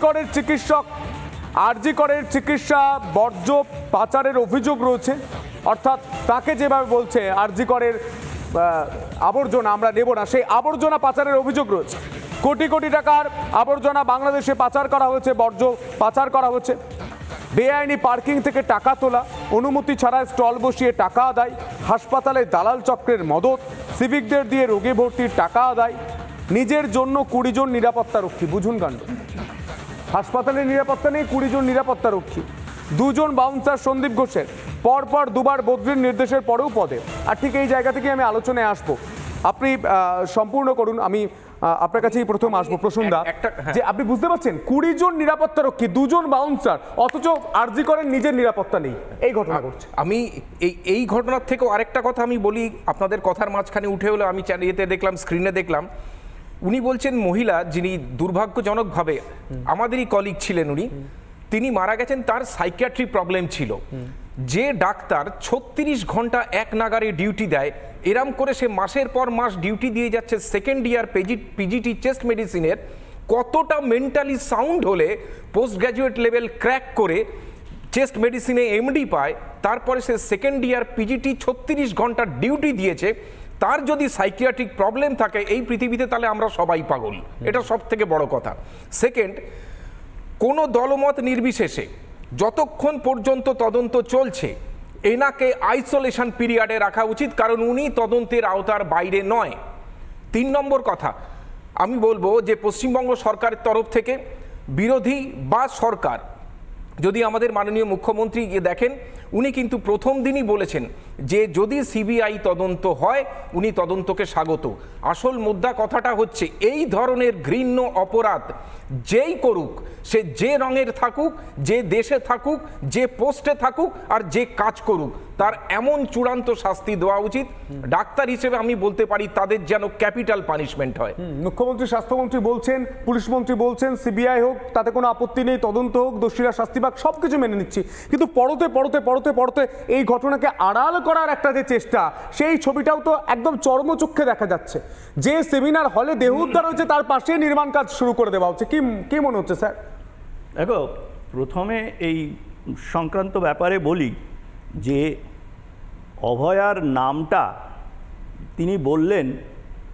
করের চিকিৎসা বর্জ্য পাচারের অভিযোগ রয়েছে, অর্থাৎ তাকে যেভাবে বলছে আরজি করের আবর্জনা আমরা নেব না, সেই আবর্জনা পাচারের অভিযোগ রয়েছে। কোটি কোটি টাকার আবর্জনা বাংলাদেশে পাচার করা হয়েছে, বর্জ্য পাচার করা হয়েছে। বেআইনি পার্কিং থেকে টাকা তোলা, অনুমতি ছাড়া স্টল বসিয়ে টাকা আদায়, হাসপাতালে দালাল চক্রের মদত, সিভিকদের দিয়ে রোগে ভর্তির টাকা আদায়, নিজের জন্য 20 জন নিরাপত্তারক্ষী। বুঝুন কাণ্ড, হাসপাতালের নিরাপত্তা নেই, 20 জন নিরাপত্তারক্ষী। 2 জন বাউন্সার সন্দীপ ঘোষের, পরপর 2 বার বদলির নির্দেশের পরেও পদে। আর ঠিক এই জায়গা থেকে আমি আলোচনায় আসবো, আপনি সম্পূর্ণ করুন। আমি আপনার কাছেই প্রথম আসবো প্রসূনদা, যে আপনি বুঝতে পারছেন 20 জন নিরাপত্তারক্ষী, 2 জন বাউন্সার, অথচ আরজি করেন নিজের নিরাপত্তা নেই, এই ঘটনা ঘটছে। আমি এই ঘটনার থেকেও আরেকটা কথা আমি বলি, আপনাদের কথার মাঝখানে উঠে হলো, আমি চ্যানেলেতে দেখলাম, স্ক্রিনে দেখলাম, উনি বলছেন মহিলা যিনি দুর্ভাগ্যজনকভাবে আমাদেরই কলিগ ছিলেন, তিনি মারা গেছেন, তার সাইকিয়াট্রি প্রবলেম ছিল। যে ডাক্তার 36 ঘন্টা এক নাগারে ডিউটি দেয়, এরম করে সে মাসের পর মাস ডিউটি দিয়ে যাচ্ছে সেকেন্ড ইয়ার পিজিটি চেস্ট মেডিসিনের, কতটা মেন্টালি সাউন্ড হলে পোস্ট গ্র্যাজুয়েট লেভেল ক্র্যাক করে চেস্ট মেডিসিনে এমডি পায়, তারপরে সে সেকেন্ড ইয়ার পিজিটি 36 ঘন্টা ডিউটি দিয়েছে, তার যদি সাইকিয়াট্রিক প্রবলেম থাকে এই পৃথিবীতে, তাহলে আমরা সবাই পাগল। এটা সব থেকে বড় কথা। সেকেন্ড, কোনো দলমত নির্বিশেষে যতক্ষণ পর্যন্ত তদন্ত চলছে, এনাকে আইসোলেশন পিরিয়ডে রাখা উচিত, কারণ উনি তদন্তের আওতার বাইরে নয়। 3 নম্বর কথা আমি বলবো যে পশ্চিমবঙ্গ সরকারের তরফ থেকে বিরোধী বা সরকার, যদি আমাদের মাননীয় মুখ্যমন্ত্রী গিয়ে দেখেন, উনি কিন্তু প্রথম দিনই বলেছেন যে যদি সিবিআই তদন্ত হয় উনি তদন্তকে স্বাগত। আসল মুদ্রা কথাটা হচ্ছে এই ধরনের ঘৃণ্য অপরাধ যেই করুক, সে যে রঙের থাকুক, যে দেশে থাকুক, যে পোস্টে থাকুক, আর যে কাজ করুক, তার এমন চূড়ান্ত শাস্তি দেওয়া উচিত। ডাক্তার হিসেবে আমি বলতে পারি তাদের যেন ক্যাপিটাল পানিশমেন্ট হয়। মুখ্যমন্ত্রী, স্বাস্থ্যমন্ত্রী বলছেন, পুলিশ মন্ত্রী বলছেন সিবিআই হোক, তাতে কোনো আপত্তি নেই, তদন্ত হোক, দোষীরা শাস্তি পাক, সবকিছু মেনে নিচ্ছি। কিন্তু পড়তে এই ঘটনাকে আড়াল করার একটা যে চেষ্টা, সেই ছবিটাও তো একদম চর্মচক্ষে দেখা যাচ্ছে। যে সেমিনার হলে দেহ উদ্ধার হয়েছে তার পাশে নির্মাণ কাজ শুরু করে দেওয়া হচ্ছে। কি মনে হচ্ছে স্যার? দেখো, প্রথমে এই সংক্রান্ত ব্যাপারে বলি যে অভয়ার নামটা তিনি বললেন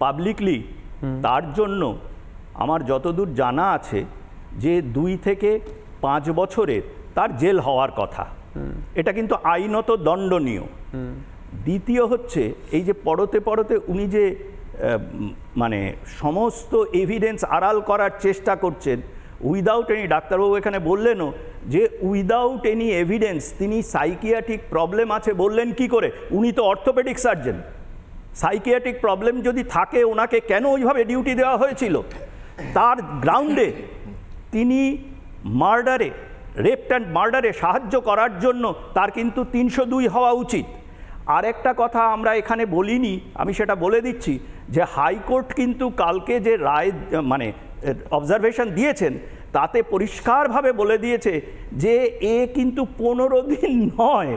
পাবলিকলি, তার জন্য আমার যতদূর জানা আছে যে 2 থেকে 5 বছরের তার জেল হওয়ার কথা। এটা কিন্তু আইনত দণ্ডনীয়। দ্বিতীয় হচ্ছে এই যে পড়তে উনি যে মানে সমস্ত এভিডেন্স আড়াল করার চেষ্টা করছেন উইদাউট এনি, ডাক্তারবাবু এখানে বললেনও যে উইদাউট এনি এভিডেন্স তিনি সাইকিয়াট্রিক প্রবলেম আছে বললেন কি করে? উনি তো অর্থোপেডিক সার্জন। সাইকিয়াট্রিক প্রবলেম যদি থাকে ওনাকে কেন ওইভাবে ডিউটি দেওয়া হয়েছিল? তার গ্রাউন্ডে তিনি মার্ডারে, রেপ অ্যান্ড মার্ডারে সাহায্য করার জন্য তার কিন্তু 302 হওয়া উচিত। আর একটা কথা আমরা এখানে বলিনি, আমি সেটা বলে দিচ্ছি যে হাইকোর্ট কিন্তু কালকে যে রায় মানে অবজারভেশন দিয়েছেন তাতে পরিষ্কারভাবে বলে দিয়েছে যে এ কিন্তু 15 দিন নয়,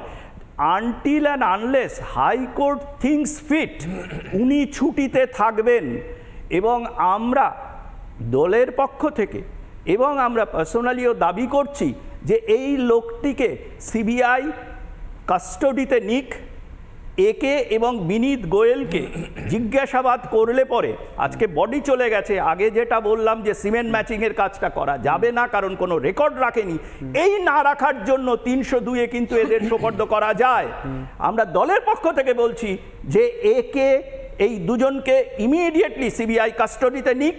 until and unless High Court thinks fit উনি ছুটিতে থাকবেন। এবং আমরা দলের পক্ষ থেকে এবং আমরা পার্সোনালিও দাবি করছি যে এই লোকটিকে সিবিআই কাস্টডিতে নিক একে এবং বিনীত গোয়েলকে জিজ্ঞাসাবাদ করলে পরে আজকে বডি চলে গেছে। আগে যেটা বললাম যে সিমেন্ট ম্যাচিংয়ের কাজটা করা যাবে না কারণ কোনো রেকর্ড রাখেনি, এই না রাখার জন্য 302-এ কিন্তু এদের সোপর্দ করা যায়। আমরা দলের পক্ষ থেকে বলছি যে একে এই দুজনকে ইমিডিয়েটলি সিবিআই কাস্টডিতে নিক,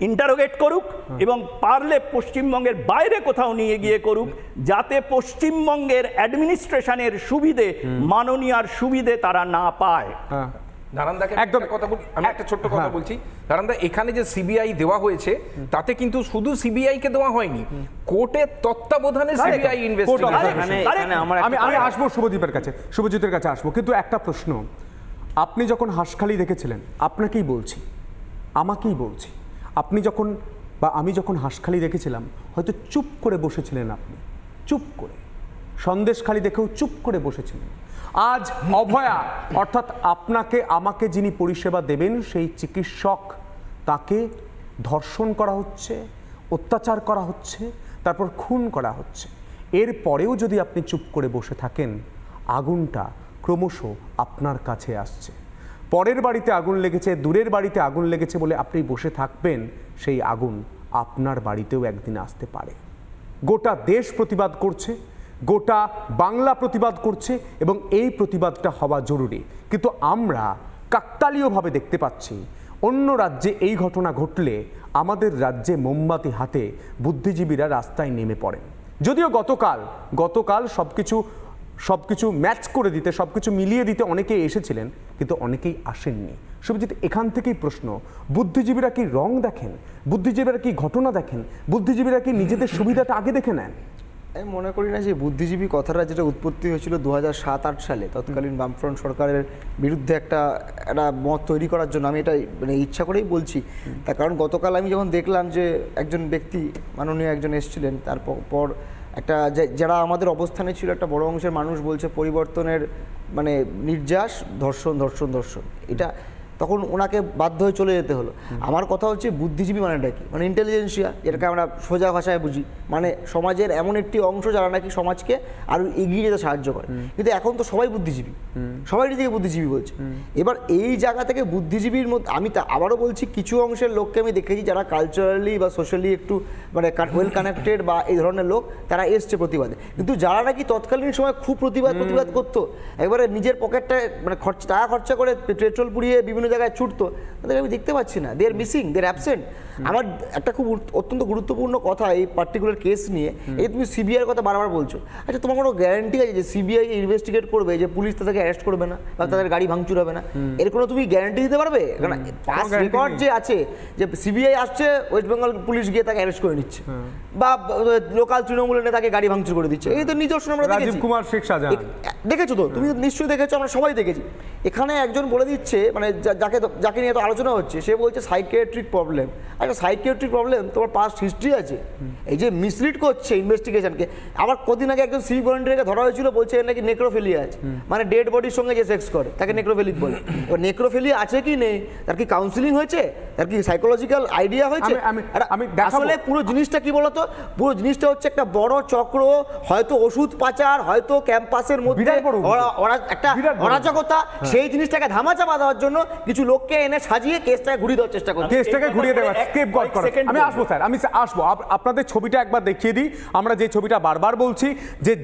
ইন্টারোগেট করুক এবং পারলে পশ্চিমবঙ্গের বাইরে কোথাও নিয়ে গিয়ে করুক, যাতে পশ্চিমবঙ্গের অ্যাডমিনিস্ট্রেশনের সুবিধে মাননীয়ার সুবিধে তারা না পায়। নারায়ণদাকে একদম কথা বলি, আমি একটা ছোট্ট কথা বলছি। নারায়ণদা, এখানে যে সিবিআই দেওয়া হয়েছে তাতে কিন্তু শুধু সিবিআই কে দেওয়া হয়নি, কোর্টের তত্ত্বাবধানে সিবিআই ইনভেস্টিগেশন। আমি আসবো শুভদীপের কাছে, শুভজিতের কাছে আসবো, কিন্তু একটা প্রশ্ন, আপনি যখন হাঁসখালি দেখেছিলেন, আপনাকেই বলছি, আমাকেই বলছি, আপনি যখন বা আমি যখন হাঁসখালি দেখেছিলাম হয়তো চুপ করে বসেছিলেন, আপনি চুপ করে, সন্দেশখালি দেখেও চুপ করে বসেছিলেন। আজ অভয়া অর্থাৎ আপনাকে আমাকে যিনি পরিষেবা দেবেন সেই চিকিৎসক, তাকে ধর্ষণ করা হচ্ছে, অত্যাচার করা হচ্ছে, তারপর খুন করা হচ্ছে। এরপরেও যদি আপনি চুপ করে বসে থাকেন, আগুনটা ক্রমশ আপনার কাছে আসছে। পরের বাড়িতে আগুন লেগেছে, দূরের বাড়িতে আগুন লেগেছে বলে আপনি বসে থাকবেন, সেই আগুন আপনার বাড়িতেও একদিন আসতে পারে। গোটা দেশ প্রতিবাদ করছে, গোটা বাংলা প্রতিবাদ করছে এবং এই প্রতিবাদটা হওয়া জরুরি। কিন্তু আমরা কাকতালীয়ভাবে দেখতে পাচ্ছি অন্য রাজ্যে এই ঘটনা ঘটলে আমাদের রাজ্যে মোমবাতি হাতে বুদ্ধিজীবীরা রাস্তায় নেমে পড়েন। যদিও গতকাল সবকিছু ম্যাচ করে দিতে, সবকিছু মিলিয়ে দিতে অনেকেই এসেছিলেন, কিন্তু অনেকেই আসেননি। শুভজিৎ, এখান থেকেই প্রশ্ন, বুদ্ধিজীবীরা কি রং দেখেন, বুদ্ধিজীবীরা কি ঘটনা দেখেন, বুদ্ধিজীবীরা কি নিজেদের সুবিধাটা আগে দেখে নেন? আমি মনে করি না যে বুদ্ধিজীবী কথাটা যেটা উৎপত্তি হয়েছিল 2007-8 সালে তৎকালীন বামফ্রন্ট সরকারের বিরুদ্ধে একটা মত তৈরি করার জন্য, আমি এটা মানে ইচ্ছা করেই বলছি। তার কারণ গতকাল আমি যখন দেখলাম যে একজন ব্যক্তি, মাননীয় একজন এসেছিলেন, তারপর একটা যারা আমাদের অবস্থানে ছিল একটা বড় অংশের মানুষ বলছে পরিবর্তনের মানে নির্যাস, ধর্ষণ, এটা তখন ওনাকে বাধ্য হয়ে চলে যেতে হলো। আমার কথা হচ্ছে বুদ্ধিজীবী মানেটা কি, মানে ইন্টেলিজেন্সিয়া, যেটাকে আমরা সোজা ভাষায় বুঝি, মানে সমাজের এমন একটি অংশ যারা নাকি সমাজকে আরো এগিয়ে যেতে সাহায্য করে। কিন্তু এখন তো সবাই বুদ্ধিজীবী, সবাই নিজেকে বুদ্ধিজীবী বলছে। এবার এই জায়গা থেকে বুদ্ধিজীবীর মধ্যে আমি আবারও বলছি, কিছু অংশের লোককে আমি দেখেছি যারা কালচারালি বা সোশ্যালি একটু মানে ওয়েল কানেক্টেড বা এই ধরনের লোক, তারা এসছে প্রতিবাদে। কিন্তু যারা নাকি তৎকালীন সময় খুব প্রতিবাদ করতো, একবারে নিজের পকেটটায় মানে টাকা খরচা করে পেট্রোল পুড়িয়ে বিভিন্ন জায়গায় ছুটতো, তাদেরকে আমি দেখতে পাচ্ছি না। দে আর মিসিং, দে আর অ্যাবসেন্ট। আমার একটা খুব অত্যন্ত গুরুত্বপূর্ণ কথা এই পার্টিকুলার কেস নিয়ে, এই তুমি সিবিআইয়ের কথা বারবার বলছো, আচ্ছা তোমার কোনো গ্যারান্টি আছে যে সিবিআই ইনভেস্টিগেট করবে, যে পুলিশ তাদেরকে অ্যারেস্ট করবে না বা তাদের গাড়ি ভাঙচুর হবে না? এর কোনো তুমি গ্যারান্টি দিতে পারবে? কারণ পাস্ট রেকর্ড যে আছে যে সিবিআই আসছে, ওয়েস্ট বেঙ্গল পুলিশ গিয়ে তাকে অ্যারেস্ট করে নিচ্ছে, বা লোকাল তৃণমূলের নেতাকে গাড়ি ভাঙচুর করে দিচ্ছে। এই তো নিজস্ব আমরা দেখেছি, কুমার শেখ শাহজাহান দেখেছো তো, তুমি নিশ্চয়ই দেখেছো, আমরা সবাই দেখেছি। এখানে একজন বলে দিচ্ছে, মানে যাকে নিয়ে তো আলোচনা হচ্ছে, সে বলছে সাইকিয়াট্রিক প্রবলেম। আচ্ছা সাইকিয়াট্রিক প্রবলেম, তোমার পাস্ট হিস্ট্রি আছে? এই যে মিসলিড করছে ইনভেস্টিগেশনকে। আবার কদিন আগে একজন সিভিক ভলেন্টিয়ারকে ধরা হয়েছিল, বলছে নাকি নেক্রোফিলিয়া আছে, মানে ডেড বডির সঙ্গে যে সেক্স করে তাকে নেক্রোফিলিক বলে। এবার নেক্রোফিলিয়া আছে কি নেই, তার কি কাউন্সিলিং হয়েছে, তার কি সাইকোলজিক্যাল আইডিয়া হয়েছে? আসলে পুরো জিনিসটা কি বলতো, পুরো জিনিসটা হচ্ছে একটা বড় চক্র, হয়তো ওষুধ পাচার, হয়তো ক্যাম্পাসের মধ্যে একটা অরাজকতা, সেই জিনিসটাকে ধামাচাপা দেওয়ার জন্য কিছু লোককে এনে সাজিয়ে কেসটাকে ঘুরিয়ে দেওয়ার চেষ্টা করছে, কেসটাকে ঘুরিয়ে দেওয়ার স্কেপগট করা। আমি আসবো স্যার, আমি আসবো, আপনাদের ছবিটা একবার দেখিয়ে দিই। আমরা যে ছবিটা বারবার বলছি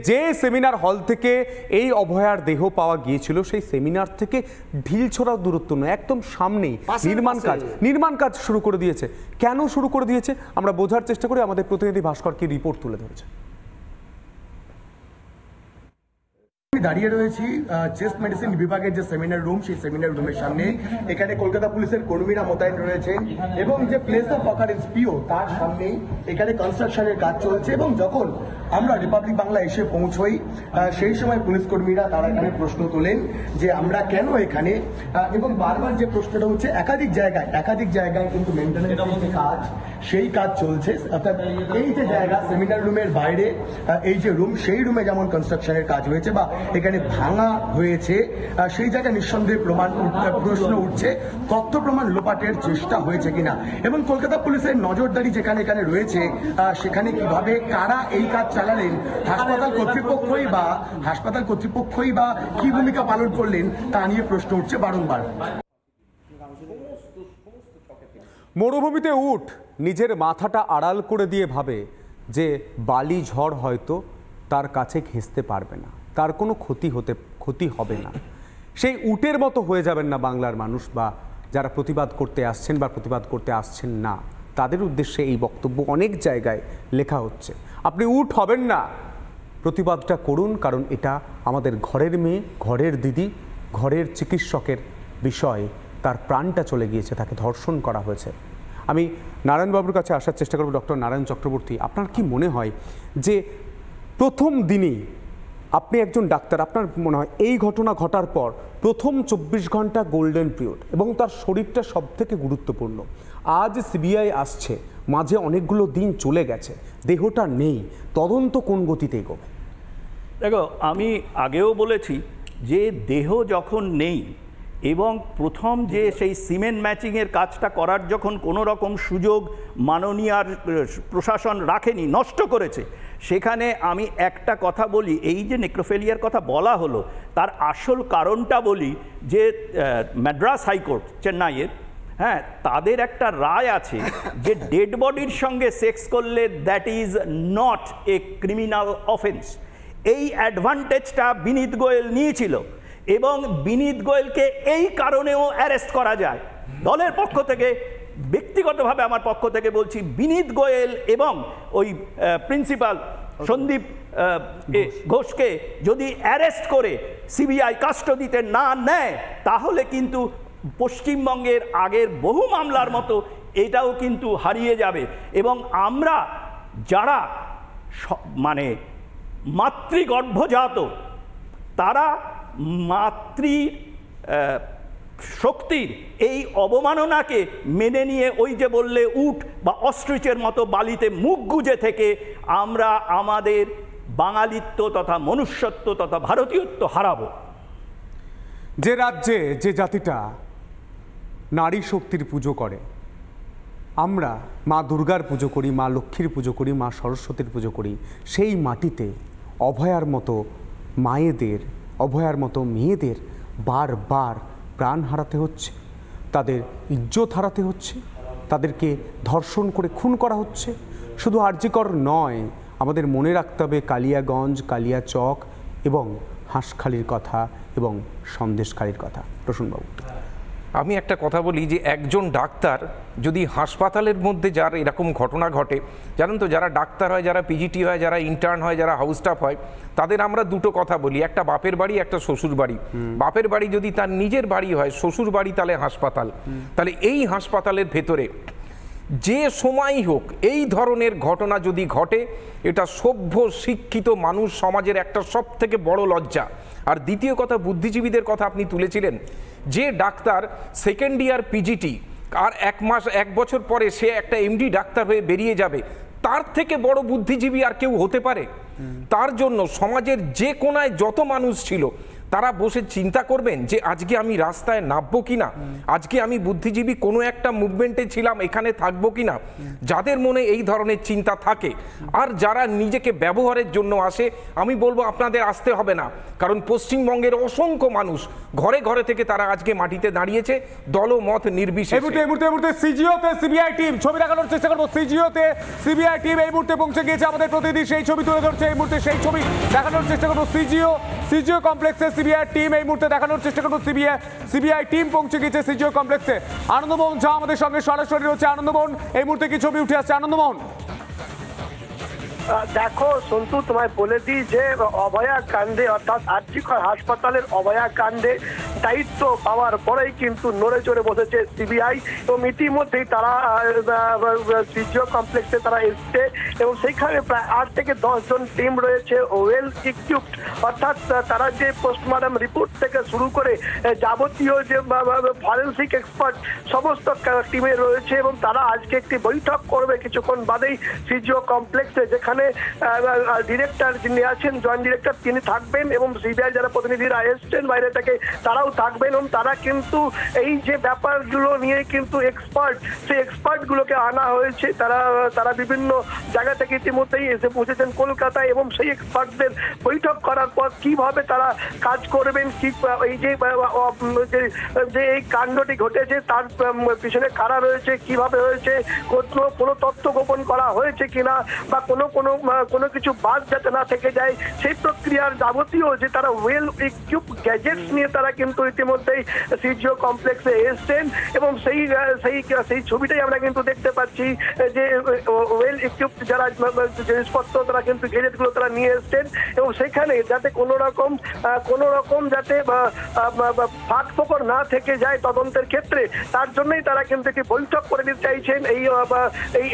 যে সেমিনার হল থেকে এই অভয়ার দেহ পাওয়া গিয়েছিল, সেই সেমিনার থেকে ঢিল ছোড়ার দূরত্ব নয়, একদম সামনেই নির্মাণ কাজ শুরু করে দিয়েছে। কেন শুরু করে দিয়েছে আমরা বোঝার চেষ্টা করি। আমাদের প্রতিনিধি ভাস্কর কি রিপোর্ট তুলে ধরেছে। দাঁড়িয়ে রয়েছি চেস্ট মেডিসিন বিভাগের যে সেমিনার রুম, সেই সেমিনার রুমের সামনে। এখানে কলকাতা পুলিশের কর্মীরা মোতায়েন রয়েছেন এবং যে প্লেস অফ অকারেন্স পিও, তার সামনেই এখানে কনস্ট্রাকশনের কাজ চলছে। এবং যখন আমরা রিপাবলিক বাংলা এসে পৌঁছই, সেই সময় পুলিশ কর্মীরা তারা এখানে প্রশ্ন তোলেন যে আমরা কেন এখানে, এবং বারবার যে প্রশ্নটা হচ্ছে একাধিক জায়গায় কিন্তু মেইনটেনেন্সের যে কাজ, সেই কাজ চলছে। অর্থাৎ এই যে জায়গা সেমিনার রুমের বাইরে এই যে রুম, সেই রুমে যেমন কনস্ট্রাকশনের কাজ হয়েছে বা এখানে ভাঙা হয়েছে, সেই জায়গায় নিঃসন্দেহে প্রশ্ন উঠছে তথ্য প্রমাণ লোপাটের চেষ্টা হয়েছে কিনা, এবং কলকাতা পুলিশের নজরদারি যেখানে এখানে রয়েছে সেখানে কিভাবে কারা এই কাজ চালালেন, হাসপাতাল কর্তৃপক্ষই বা কি ভূমিকা পালন করলেন তা নিয়ে প্রশ্ন উঠছে বারংবার। মরুভূমিতে উট নিজের মাথাটা আড়াল করে দিয়ে ভাবে যে বালি ঝড় হয়তো তার কাছে ঘেঁষতে পারবে না, তার কোনো ক্ষতি হবে না। সেই উটের মতো হয়ে যাবেন না বাংলার মানুষ বা যারা প্রতিবাদ করতে আসছেন বা প্রতিবাদ করতে আসছেন না, তাদের উদ্দেশ্যে এই বক্তব্য অনেক জায়গায় লেখা হচ্ছে। আপনি উট হবেন না, প্রতিবাদটা করুন, কারণ এটা আমাদের ঘরের মেয়ে, ঘরের দিদি, ঘরের চিকিৎসকের বিষয়। তার প্রাণটা চলে গিয়েছে, তাকে ধর্ষণ করা হয়েছে। আমি নারায়ণবাবুর কাছে আসার চেষ্টা করব। ডক্টর নারায়ণ চক্রবর্তী, আপনার কি মনে হয় যে প্রথম দিনই আপনি একজন ডাক্তার, আপনার মনে হয় এই ঘটনা ঘটার পর প্রথম 24 ঘন্টা গোল্ডেন পিরিয়ড এবং তার শরীরটা সব থেকে গুরুত্বপূর্ণ। আজ সিবিআই আসছে, মাঝে অনেকগুলো দিন চলে গেছে, দেহটা নেই, তদন্ত কোন গতিতে এগোবে? দেখো, আমি আগেও বলেছি যে দেহ যখন নেই এবং প্রথম যে সেই সিমেন্ট ম্যাচিংয়ের কাজটা করার যখন কোনো রকম সুযোগ মাননীয় প্রশাসন রাখেনি, নষ্ট করেছে, সেখানে আমি একটা কথা বলি, এই যে নেক্রোফেলিয়ার কথা বলা হলো তার আসল কারণটা বলি যে মাদ্রাস হাইকোর্ট চেন্নাইয়ের, হ্যাঁ, তাদের একটা রায় আছে যে ডেড বডির সঙ্গে সেক্স করলে that is not a criminal offence. এই অ্যাডভান্টেজটা বিনীত গোয়েল নিয়েছিল এবং বিনীত গোয়েলকে এই কারণেও অ্যারেস্ট করা যায়। দলের পক্ষ থেকে, ব্যক্তিগতভাবে আমার পক্ষ থেকে বলছি, বিনীত গোয়েল এবং ওই প্রিন্সিপাল সন্দীপ ঘোষকে যদি অ্যারেস্ট করে সিবিআই কাস্টডিতে না নেয়, তাহলে কিন্তু পশ্চিমবঙ্গের আগের বহু মামলার মতো এটাও কিন্তু হারিয়ে যাবে। এবং আমরা যারা মানে মাতৃগর্ভজাত, তারা মাতৃ শক্তির এই অবমাননাকে মেনে নিয়ে ওই যে বললে উট বা অস্ট্রিচের মতো বালিতে মুখ গুজে থেকে আমরা আমাদের বাঙালিত্ব তথা মনুষ্যত্ব তথা ভারতীয়ত্ব হারাবো। যে রাজ্যে যে জাতিটা নারী শক্তির পুজো করে, আমরা মা দুর্গার পুজো করি, মা লক্ষ্মীর পুজো করি, মা সরস্বতীর পুজো করি, সেই মাটিতে অভয়ার মতো মায়েদের, অভয়ার মতো মেয়েদের বারবার প্রাণ হারাতে হচ্ছে, তাদের ইজ্জত হারাতে হচ্ছে, তাদেরকে ধর্ষণ করে খুন করা হচ্ছে। শুধু আরজিকর নয়, আমাদের মনে রাখতে হবে কালিয়াগঞ্জ, কালিয়াচক এবং হাঁসখালির কথা এবং সন্দেশখালির কথা। প্রসূনবাবু, আমি একটা কথা বলি যে একজন ডাক্তার যদি হাসপাতালের মধ্যে যার এরকম ঘটনা ঘটে, জানেন তো, যারা ডাক্তার হয়, যারা পিজিটি হয়, যারা ইন্টার্ন হয়, যারা হাউস স্টাফ হয়, তাদের আমরা দুটো কথা বলি, একটা বাপের বাড়ি, একটা শ্বশুর বাড়ি। বাপের বাড়ি যদি তার নিজের বাড়ি হয়, শ্বশুর বাড়ি তাহলে হাসপাতাল। তাহলে এই হাসপাতালের ভেতরে যে সময়ই হোক এই ধরনের ঘটনা যদি ঘটে, এটা সভ্য শিক্ষিত মানুষ সমাজের একটা সব থেকে বড় লজ্জা। আর দ্বিতীয় কথা, বুদ্ধিজীবীদের কথা আপনি তুলেছিলেন, যে ডাক্তার সেকেন্ড ইয়ার পিজিটি আর 1 বছর পরে সে একটা এমডি ডাক্তার হয়ে বেরিয়ে যাবে, তার থেকে বড় বুদ্ধিজীবী আর কেউ হতে পারে? তার জন্য সমাজের যে কোনায় যত মানুষ ছিল তারা বসে চিন্তা করবেন যে আজকে আমি রাস্তায় নামবো কিনা, আজকে আমি বুদ্ধিজীবী কোনো একটা মুভমেন্টে ছিলাম, এখানে থাকবো কিনা। যাদের মনে এই ধরনের চিন্তা থাকে আর যারা নিজেকে ব্যবহারের জন্য আসে, আমি বলবো আপনাদের আসতে হবে না, কারণ পশ্চিমবঙ্গের অসংখ্য মানুষ ঘরে ঘরে থেকে তারা আজকে মাটিতে দাঁড়িয়েছে, দলমত নির্বিশেষে। এই মুহূর্তে সিজিওতে সিবিআই টিম, ছবি দেখানোর চেষ্টা করবো। সিজিওতে সিবিআই টিম এই মুহূর্তে পৌঁছে গিয়েছে, আমাদের প্রতিনিধি সেই ছবি তুলে ধরছে। এই মুহূর্তে সেই ছবি দেখানোর চেষ্টা করবো। সিজিও কমপ্লেক্সে সিবিআই টিম এই মুহূর্তে দেখানোর চেষ্টা করবো। সিবিআই টিম পৌঁছে গিয়েছে সিজিও কমপ্লেক্সে। আনন্দমোহন ঝা আমাদের সঙ্গে সরাসরি রয়েছে। আনন্দমোহন, এই মুহূর্তে কি ছবি উঠে আসছে? আনন্দমোহন, দেখো সন্তু, তোমায় বলে দিই যে অভয়া কাণ্ডে, অর্থাৎ আরজিকর হাসপাতালের অভয়া কাণ্ডে দায়িত্ব পাওয়ার পরেই কিন্তু নড়ে চড়ে বসেছে সিবিআই এবং ইতিমধ্যেই তারা সিজিও কমপ্লেক্সে তারা এসছে এবং সেইখানে প্রায় 8 থেকে 10 জন টিম রয়েছে ওয়েল ইকুইপড, অর্থাৎ তারা যে পোস্টমর্টম রিপোর্ট থেকে শুরু করে যাবতীয় যে ফরেন্সিক এক্সপার্ট সমস্ত টিমে রয়েছে এবং তারা আজকে একটি বৈঠক করবে কিছুক্ষণ বাদেই সিজিও কমপ্লেক্সে, যেখানে ডিরেক্টর যিনি আছেন জয়েন্ট ডিরেক্টর তিনি থাকবেন এবং সিবিআই যারা প্রতিনিধিরা এসছেন বাইরে থেকে তারাও থাকবেন এবং তারা কিন্তু এই যে ব্যাপারগুলো নিয়ে কিন্তু এক্সপার্ট, সেই এক্সপার্টগুলোকে আনা হয়েছে। তারা বিভিন্ন জায়গা থেকে ইতিমধ্যেই এসে পৌঁছেছেন কলকাতায় এবং সেই এক্সপার্টদের বৈঠক করার পর কিভাবে তারা কাজ করবেন, কি এই যে এই কাণ্ডটি ঘটেছে তার পিছনে কারা রয়েছে, কিভাবে হয়েছে, কোনো তথ্য গোপন করা হয়েছে কিনা বা কোনো কিছু বাদ যাতে না থেকে যায় সেই প্রক্রিয়ার যাবতীয় যে তারা ওয়েল ইকুইপ গ্যাজেটস নিয়ে তারা কিন্তু ইতিমধ্যেই সিজিও কমপ্লেক্সে এসছেন এবং সেই ছবিটাই আমরা কিন্তু দেখতে পাচ্ছি যে ওয়েল ইকুইপ যারা জিনিসপত্র তারা কিন্তু গ্যাজেটগুলো তারা নিয়ে এসছেন এবং সেখানে যাতে কোনো রকম যাতে ফাঁক ফোকর না থেকে যায় তদন্তের ক্ষেত্রে, তার জন্যই তারা কিন্তু একটি বৈঠক করে নিতে চাইছেন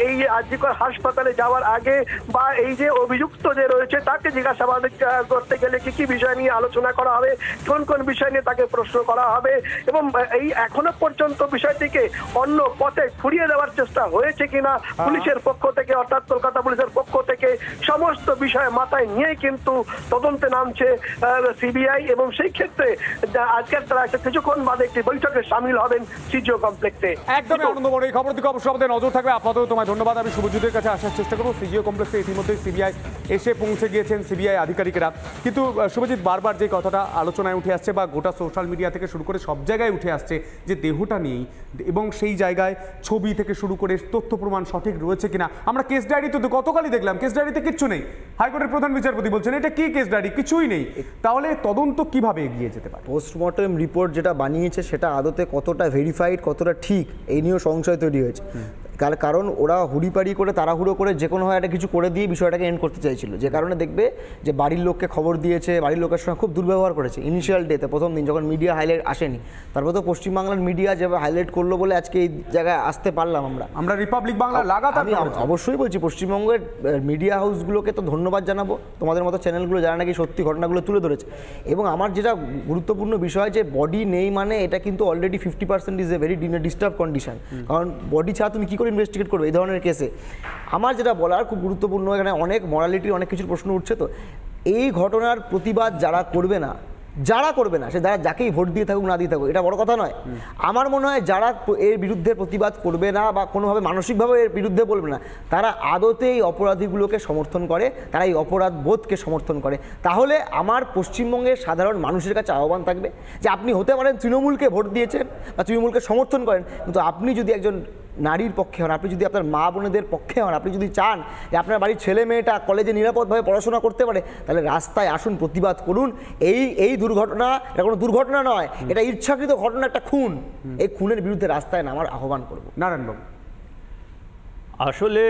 এই আরজিকর হাসপাতালে যাওয়ার আগে বা এই যে অভিযুক্ত যে রয়েছে তাকে জিজ্ঞাসাবাদ করতে গেলে কি বিষয় নিয়ে আলোচনা করা হবে, কোন বিষয় নিয়ে তাকে প্রশ্ন করা হবে এবং এই এখনো পর্যন্ত বিষয়টিকে অন্য পথে ঘুরিয়ে দেওয়ার চেষ্টা হয়েছে কিনা পুলিশের পক্ষ থেকে, অর্থাৎ কলকাতা পুলিশের পক্ষ থেকে সমস্ত বিষয় মাথায় নিয়েই কিন্তু তদন্তে নামছে সিবিআই এবং সেই ক্ষেত্রে আজকের তারা একটা কিছুক্ষণ বাদে একটি বৈঠকে সামিল হবেন সিজিও কমপ্লেক্সে। একদমই আনন্দময় এই খবর দিকে অবশ্যই আমাদের নজর থাকবে। আপাতত তোমায় ধন্যবাদ। আমি শুভজিতের কাছে আসার চেষ্টা করবো। সিজিও কমপ্লেক্সে ইতিমধ্যেই সিবিআই এসে পৌঁছে গিয়েছেন সিবিআই আধিকারিকেরা, কিন্তু শুভজিৎ বারবার যে কথাটা আলোচনায় উঠে আসছে বা গোটা সোশ্যাল মিডিয়া থেকে শুরু করে সব জায়গায় উঠে আসছে যে দেহটা নেই এবং সেই জায়গায় ছবি থেকে শুরু করে তথ্য প্রমাণ সঠিক রয়েছে কিনা। আমরা কেস ডায়েরি তো গতকালই দেখলাম, কেস ডায়েরিতে কিচ্ছু নেই। হাইকোর্টের প্রধান বিচারপতি বলছেন এটা কি কেস ডায়েরি, কিছুই নেই। তাহলে তদন্ত কিভাবে এগিয়ে যেতে পারে? পোস্টমর্টম রিপোর্ট যেটা বানিয়েছে সেটা আদতে কতটা ভেরিফাইড, কতটা ঠিক, এই নিয়েও সংশয় তৈরি হয়েছে। কারণ ওরা হুড়িপাড়ি করে তাড়াহুড়ো করে যে কোনো হয় একটা কিছু করে দিয়ে বিষয়টাকে এন্ড করতে চাইছিল, যে কারণে দেখবে যে বাড়ির লোককে খবর দিয়েছে, বাড়ির লোকের সঙ্গে খুব দুর্ব্যবহার করেছে ইনিশিয়াল ডেতে, প্রথম দিন যখন মিডিয়া হাইলাইট আসেনি। তারপর তো পশ্চিমবাংলার মিডিয়া যেভাবে হাইলাইট করলো বলে আজকে এই জায়গায় আসতে পারলাম আমরা রিপাবলিক বাংলা লাগাতার। আমি অবশ্যই বলছি পশ্চিমবঙ্গের মিডিয়া হাউসগুলোকে তো ধন্যবাদ জানাবো, তোমাদের মতো চ্যানেলগুলো যারা নাকি সত্যি ঘটনাগুলো তুলে ধরেছে। এবং আমার যেটা গুরুত্বপূর্ণ বিষয় যে বডি নেই মানে এটা কিন্তু already 50% is a very disturb condition, কারণ বডি ছাড়া তুমি কী করে ইনভেস্টিগেট করবে এই ধরনের কেসে। আমার যেটা বলার খুব গুরুত্বপূর্ণ, এখানে অনেক মরালিটির অনেক কিছুর প্রশ্ন উঠছে। তো এই ঘটনার প্রতিবাদ যারা করবে না সে যাকেই ভোট দিয়ে থাকুক না দিয়ে থাকুক, এটা বড় কথা নয়। আমার মনে হয় যারা এর বিরুদ্ধে প্রতিবাদ করবে না বা কোনোভাবে মানসিকভাবে এর বিরুদ্ধে বলবে না, তারা আদতে এই অপরাধীগুলোকে সমর্থন করে, তারা এই অপরাধ বোধকে সমর্থন করে। তাহলে আমার পশ্চিমবঙ্গের সাধারণ মানুষের কাছে আহ্বান থাকবে যে আপনি হতে পারেন তৃণমূলকে ভোট দিয়েছেন বা তৃণমূলকে সমর্থন করেন, কিন্তু আপনি যদি একজন নারীর পক্ষে হন, আপনি যদি আপনার মা বোনেদের পক্ষে হন, আপনি যদি চান যে আপনার বাড়ির ছেলে মেয়েটা কলেজে নিরাপদভাবে পড়াশোনা করতে পারে, তাহলে রাস্তায় আসুন, প্রতিবাদ করুন। এই দুর্ঘটনা এটা কোনো দুর্ঘটনা নয়, এটা ইচ্ছাকৃত ঘটনা, একটা খুন। এই খুনের বিরুদ্ধে রাস্তায় নামার আহ্বান করব। নারায়ণবাবু, আসলে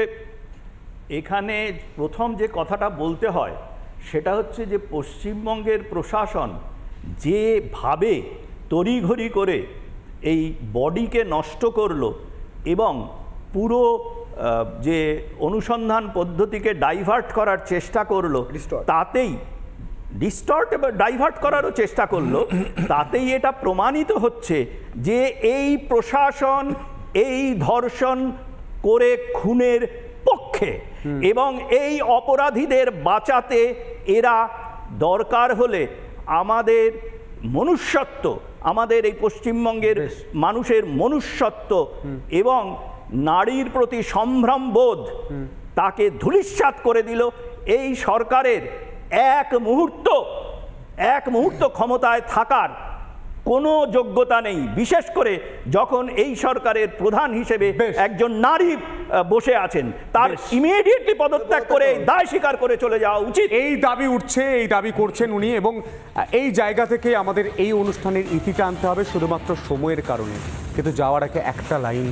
এখানে প্রথম যে কথাটা বলতে হয় সেটা হচ্ছে যে পশ্চিমবঙ্গের প্রশাসন যেভাবে তড়িঘড়ি করে এই বডিকে নষ্ট করলো এবং পুরো যে অনুসন্ধান পদ্ধতিকে ডাইভার্ট করার চেষ্টা করলো, তাতেই ডাইভার্ট করারও চেষ্টা করলো, তাতেই এটা প্রমাণিত হচ্ছে যে এই প্রশাসন এই ধর্ষণ করে খুনের পক্ষে এবং এই অপরাধীদের বাঁচাতে এরা দরকার হলে আমাদের মনুষ্যত্ব, আমাদের এই পশ্চিমবঙ্গের মানুষের মনুষ্যত্ব এবং নারীর প্রতি সম্ভ্রমবোধ তাকে ধূলিসাৎ করে দিল। এই সরকারের এক মুহূর্ত ক্ষমতায় থাকার কোনো যোগ্যতা নেই, বিশেষ করে যখন এই সরকারের প্রধান হিসেবে একজন নারী বসে আছেন, তার ইমিডিয়েটলি পদত্যাগ করে দায় স্বীকার করে চলে যাওয়া উচিত। এই দাবি উঠছে, এই দাবি করছেন উনি এবং এই জায়গা থেকে আমাদের এই অনুষ্ঠানের ইতিটা আনতে হবে শুধুমাত্র সময়ের কারণে। কিন্তু যাওয়ার আগে একটা লাইন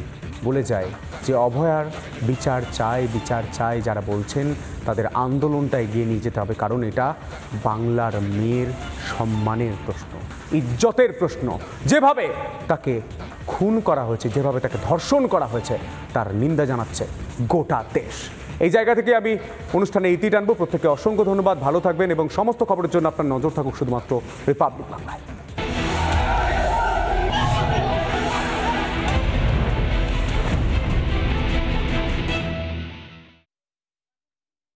বলে যায় যে অভয়ার বিচার চাই যারা বলছেন তাদের আন্দোলনটা এগিয়ে নিয়ে যেতে হবে, কারণ এটা বাংলার মেয়ের সম্মানের প্রশ্ন, ইজ্জতের প্রশ্ন। যেভাবে তাকে খুন করা হয়েছে, যেভাবে তাকে ধর্ষণ করা হয়েছে, তার নিন্দা জানাচ্ছে গোটা দেশ। এই জায়গা থেকে আমি অনুষ্ঠানে ইতি টানবো। প্রত্যেককে অসংখ্য ধন্যবাদ, ভালো থাকবেন এবং সমস্ত খবরের জন্য আপনার নজর থাকুক শুধুমাত্র রিপাবলিক বাংলায়।